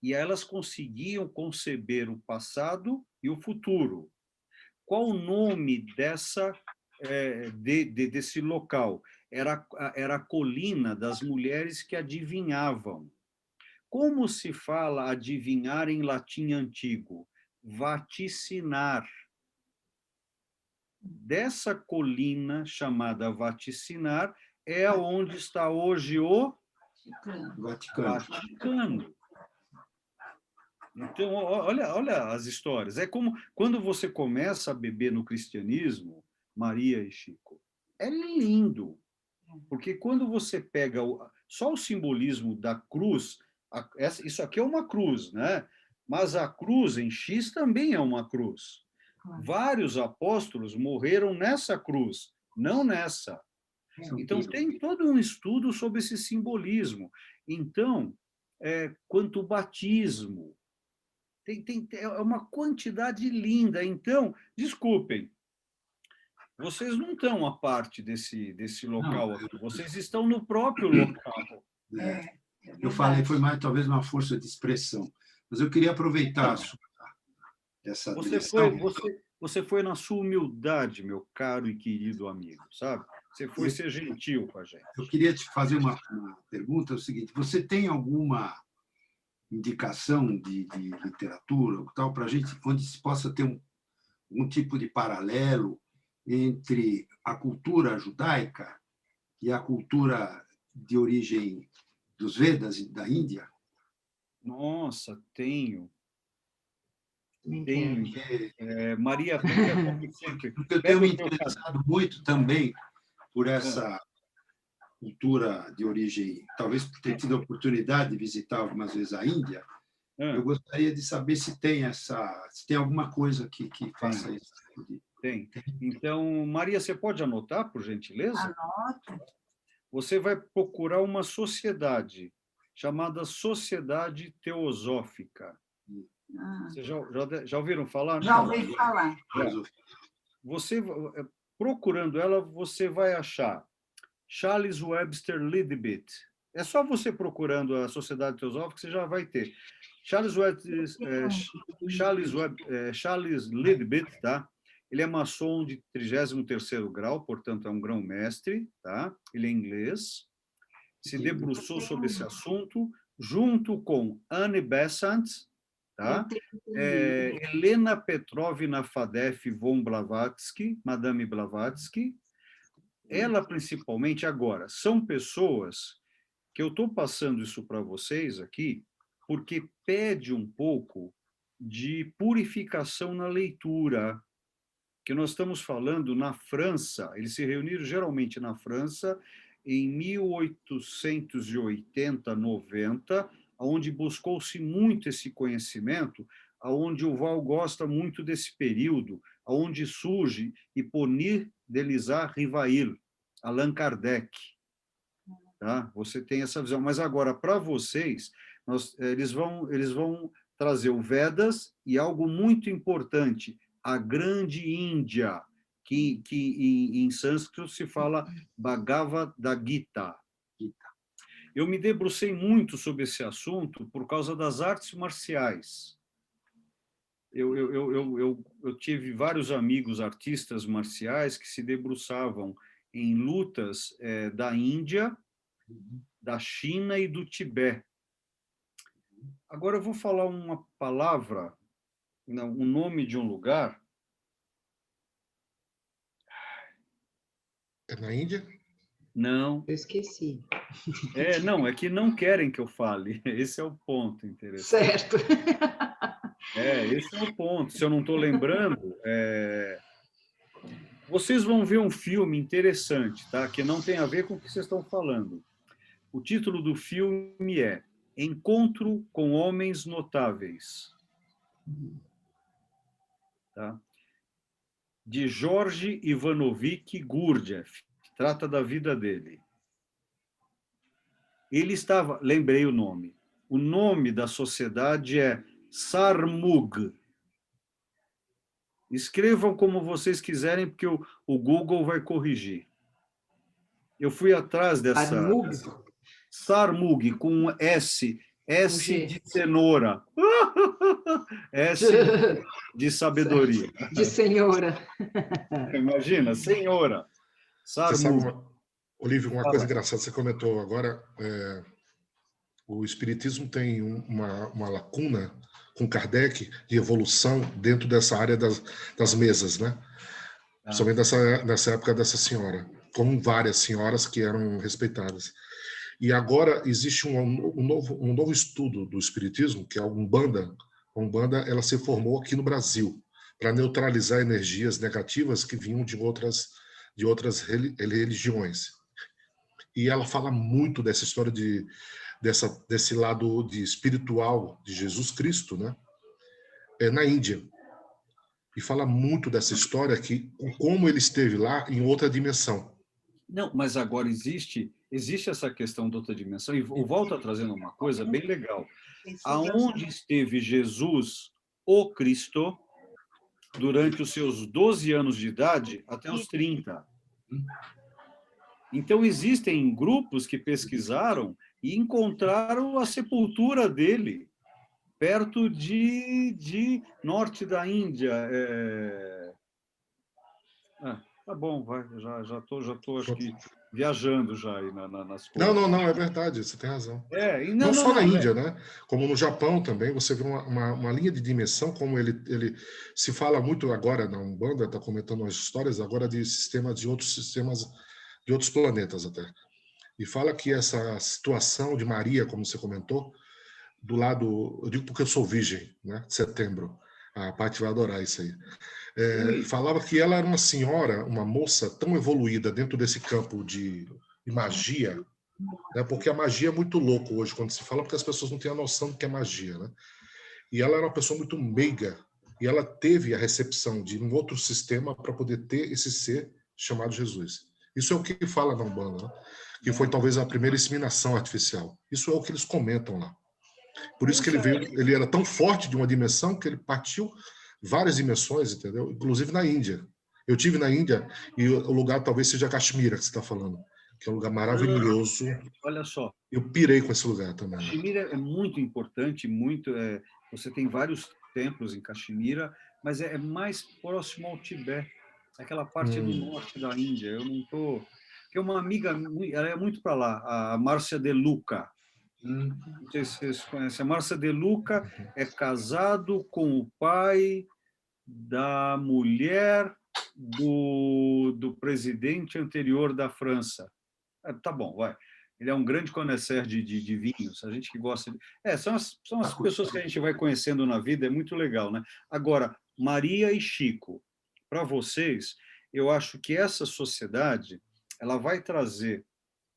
e elas conseguiam conceber o passado e o futuro. Qual o nome dessa desse local. Era a colina das mulheres que adivinhavam. Como se fala adivinhar em latim antigo? Vaticinar. Dessa colina chamada Vaticinar é onde está hoje o Vaticano. Então, olha as histórias. É como quando você começa a beber no cristianismo, Maria e Chico, é lindo. Porque quando você pega só o simbolismo da cruz, isso aqui é uma cruz, né? Mas a cruz em X também é uma cruz. Vários apóstolos morreram nessa cruz, não nessa. Então, tem todo um estudo sobre esse simbolismo. Então, quanto ao batismo, é uma quantidade linda. Então, desculpem, vocês não estão à parte desse local aqui, vocês estão no próprio local. Eu falei, foi mais talvez uma força de expressão, mas eu queria aproveitar essa você foi na sua humildade, meu caro e querido amigo, sabe? Você foi ser gentil com a gente. Eu queria te fazer uma pergunta, é o seguinte, você tem alguma indicação de literatura ou tal para a gente, onde se possa ter um tipo de paralelo entre a cultura judaica e a cultura de origem dos Vedas da Índia? Nossa, tenho. Maria, porque eu tenho me interessado muito também por essa cultura de origem, talvez por ter tido a oportunidade de visitar algumas vezes a Índia, eu gostaria de saber se tem alguma coisa que faça isso. Tem. Então, Maria, você pode anotar, por gentileza? Anoto. Você vai procurar uma sociedade chamada Sociedade Teosófica. Vocês já ouviram falar? Já ouvi falar. Você, procurando ela, você vai achar Charles Webster Leadbeatt. É só você procurando a Sociedade Teosófica, você já vai ter. Charles Leadbeatt, tá? Ele é maçom de 33º grau, portanto, é um grão-mestre, tá? Ele é inglês. Se debruçou sobre esse assunto, junto com Anne Besant, tá? Helena Petrovna Fadef von Blavatsky, Madame Blavatsky. Ela, principalmente, agora, são pessoas que eu estou passando isso para vocês aqui, porque pede um pouco de purificação na leitura, que nós estamos falando na França, eles se reuniram geralmente na França em 1880, 90, onde buscou-se muito esse conhecimento, onde o Val gosta muito desse período, onde surge Hippolyte d'Élysée Rivail, Allan Kardec. Tá? Você tem essa visão. Mas agora, para vocês, eles vão trazer o Vedas e algo muito importante, a Grande Índia, que em sânscrito se fala Bhagavad Gita. Eu me debrucei muito sobre esse assunto por causa das artes marciais. Eu tive vários amigos artistas marciais que se debruçavam em lutas da Índia, da China e do Tibete. Agora eu vou falar uma palavra, o nome de um lugar. É na Índia? Não. Eu esqueci. Não, é que não querem que eu fale. Esse é o ponto interessante. Certo. Esse é o ponto. Se eu não estou lembrando, vocês vão ver um filme interessante, tá? Que não tem a ver com o que vocês estão falando. O título do filme é Encontro com Homens Notáveis. Tá? De George Ivanovich Gurdjieff. Trata da vida dele. Ele estava... Lembrei o nome. O nome da sociedade é Sarmug. Escrevam como vocês quiserem, porque o Google vai corrigir. Eu fui atrás dessa... Sarmug, com um S S de cenoura. S de sabedoria. De senhora. Imagina, senhora. Você sabe, Olívio, uma coisa engraçada, você comentou agora, o Espiritismo tem uma lacuna com Kardec de evolução dentro dessa área das mesas, né? Principalmente nessa época dessa senhora, com várias senhoras que eram respeitadas. E agora existe um novo estudo do Espiritismo, que é a Umbanda. A Umbanda, ela se formou aqui no Brasil para neutralizar energias negativas que vinham de outras religiões. E ela fala muito dessa história desse lado espiritual de Jesus Cristo, né? Na Índia. E fala muito dessa história, como ele esteve lá em outra dimensão. Não, mas agora existe essa questão da outra dimensão, e o Val está trazendo uma coisa bem legal. Aonde esteve Jesus, o Cristo, durante os seus 12 anos de idade até os 30? Então, existem grupos que pesquisaram e encontraram a sepultura dele, perto de norte da Índia. Tá bom, vai, já tô acho que viajando já aí nas coisas. Não, é verdade, você tem razão. Não só na Índia, né? Como no Japão também, você vê uma linha de dimensão, como ele se fala muito agora na Umbanda, está comentando as histórias agora de outros sistemas de outros planetas até. E fala que essa situação de Maria, como você comentou, do lado, eu digo porque eu sou virgem, né? De setembro, a Paty vai adorar isso aí. Falava que ela era uma senhora, uma moça tão evoluída dentro desse campo de magia, né? Porque a magia é muito louco hoje quando se fala, porque as pessoas não têm a noção do que é magia, né? E ela era uma pessoa muito meiga, e ela teve a recepção de um outro sistema para poder ter esse ser chamado Jesus. Isso é o que fala na Umbanda, né? Que foi talvez a primeira inseminação artificial. Isso é o que eles comentam lá. Por isso que ele era tão forte de uma dimensão que ele partiu várias dimensões, entendeu? Inclusive na Índia. Eu tive na Índia e o lugar talvez seja Caxemira, que você está falando, que é um lugar maravilhoso. Olha só. Eu pirei com esse lugar também. Caxemira é muito importante, você tem vários templos em Caxemira, mas é mais próximo ao Tibete, aquela parte do norte da Índia. Eu não estou... Porque uma amiga, ela é muito para lá, a Márcia De Luca. Não sei se vocês conhecem. A Márcia De Luca é casado com o pai da mulher do presidente anterior da França. Tá bom, vai. Ele é um grande conhecedor de vinhos. A gente que gosta de... são as pessoas que a gente vai conhecendo na vida, é muito legal, né? Agora, Maria e Chico, para vocês, eu acho que essa sociedade ela vai trazer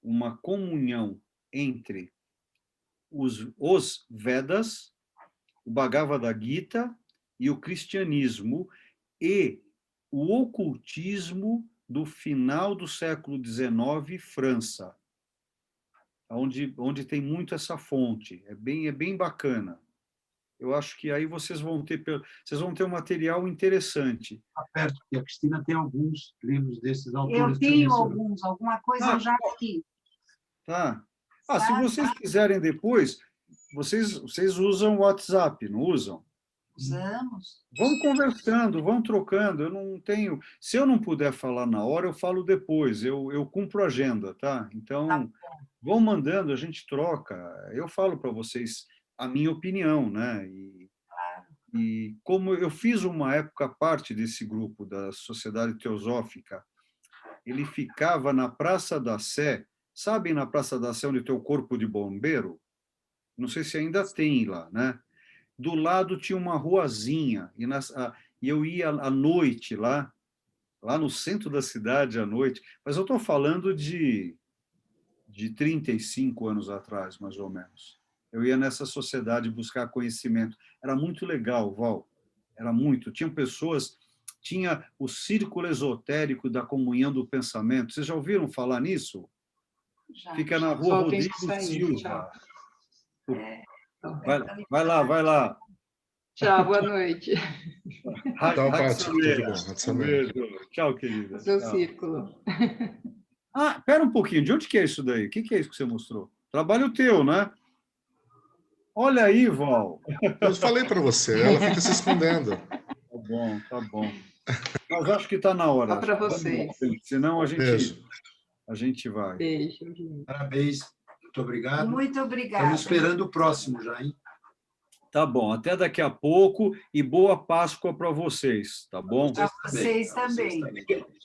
uma comunhão entre os Vedas, o Bhagavad Gita e o cristianismo e o ocultismo do final do século XIX, França, onde tem muito essa fonte. É bem bacana. Eu acho que aí vocês vão ter um material interessante. Está perto, porque a Cristina tem alguns livros desses autores. Eu tenho alguma coisa eu já li. Tá. Se vocês quiserem depois, vocês usam o WhatsApp, não usam? Usamos. Vão conversando, vão trocando. Eu não tenho... Se eu não puder falar na hora, eu falo depois. Eu cumpro a agenda, tá? Então, vão mandando, a gente troca. Eu falo para vocês a minha opinião, né? E como eu fiz uma época parte desse grupo da Sociedade Teosófica, ele ficava na Praça da Sé. Sabem na Praça da Sé onde tem o Corpo de Bombeiro? Não sei se ainda tem lá, né? Do lado tinha uma ruazinha, e eu ia à noite lá no centro da cidade à noite, mas eu estou falando de 35 anos atrás, mais ou menos. Eu ia nessa sociedade buscar conhecimento. Era muito legal, Val. Era muito. Tinha o círculo esotérico da comunhão do pensamento. Vocês já ouviram falar nisso? Já. Fica na rua Rodrigo Silva. Vai lá. Tchau, boa noite. Tchau, Paty. Tudo bom. Tchau, querida. Seu círculo. Espera um pouquinho. De onde que é isso daí? O que é isso que você mostrou? Trabalho teu, né? Olha aí, Val. Eu falei para você, ela fica se escondendo. Tá bom, tá bom. Mas acho que está na hora. Só para vocês. Senão a gente vai. Beijo. Parabéns. Muito obrigado. Muito obrigada. Estamos esperando o próximo já, hein? Tá bom, até daqui a pouco e boa Páscoa para vocês, tá bom? Para vocês também.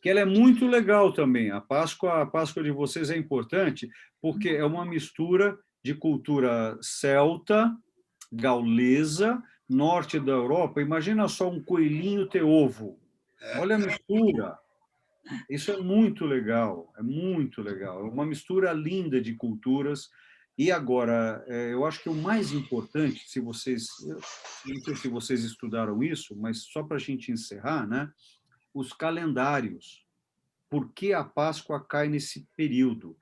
Que ela é muito legal também. A Páscoa de vocês é importante porque é uma mistura de cultura celta, gaulesa, norte da Europa. Imagina só um coelhinho ter ovo. Olha a mistura. Isso é muito legal, é muito legal. É uma mistura linda de culturas. E agora, eu acho que o mais importante, se vocês, não sei se vocês estudaram isso, mas só para a gente encerrar, né? Os calendários. Por que a Páscoa cai nesse período?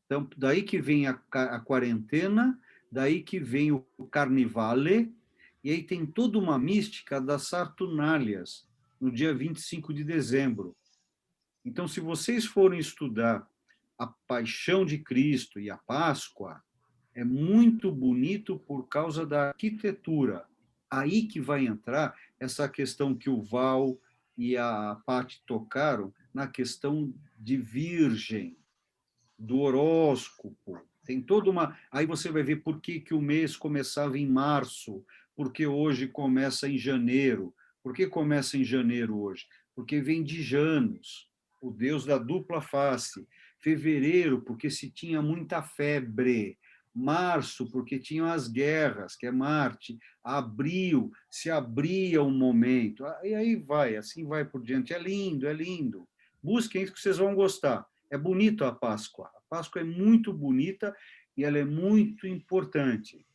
Então, daí que vem a quarentena, daí que vem o Carnivale, e aí tem toda uma mística das Saturnálias, no dia 25 de dezembro. Então, se vocês forem estudar a Paixão de Cristo e a Páscoa, é muito bonito por causa da arquitetura. Aí que vai entrar essa questão que o Val e a Paty tocaram, na questão de virgem, do horóscopo. Tem toda uma... Aí você vai ver por que o mês começava em março, porque hoje começa em janeiro. Por que começa em janeiro hoje? Porque vem de Janus, o deus da dupla face. Fevereiro, porque se tinha muita febre. Março, porque tinham as guerras, que é Marte. Abril, se abria um momento. E aí vai, assim vai por diante. É lindo, é lindo. Busquem isso que vocês vão gostar. É bonito a Páscoa. A Páscoa é muito bonita e ela é muito importante.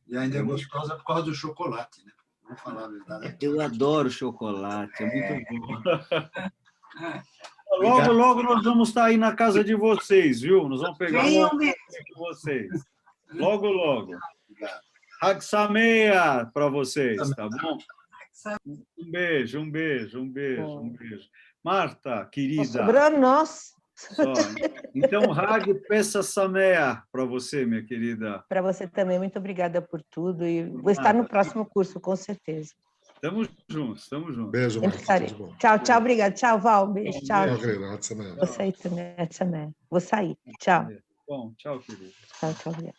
E ainda é gostosa por causa do chocolate, né? Vamos falar a verdade. Eu adoro chocolate, é muito bom. Logo, logo nós vamos estar aí na casa de vocês, viu? Nós vamos pegar uma de vocês. Logo, logo. Hag Sameach para vocês, tá bom? Um beijo, um beijo, um beijo, um beijo. Marta, querida. Sobrou nós. Então, Hag Pesach Sameach para você, minha querida. Para você também, muito obrigada por tudo. E vou estar no próximo curso, com certeza. Estamos juntos, estamos juntos. Beijo, Marta. Tchau, tchau, obrigada. Tchau, Val. Beijo, tchau. Vou sair também, Vou sair. Tchau. Bom, tchau, querido. Tchau, obrigada.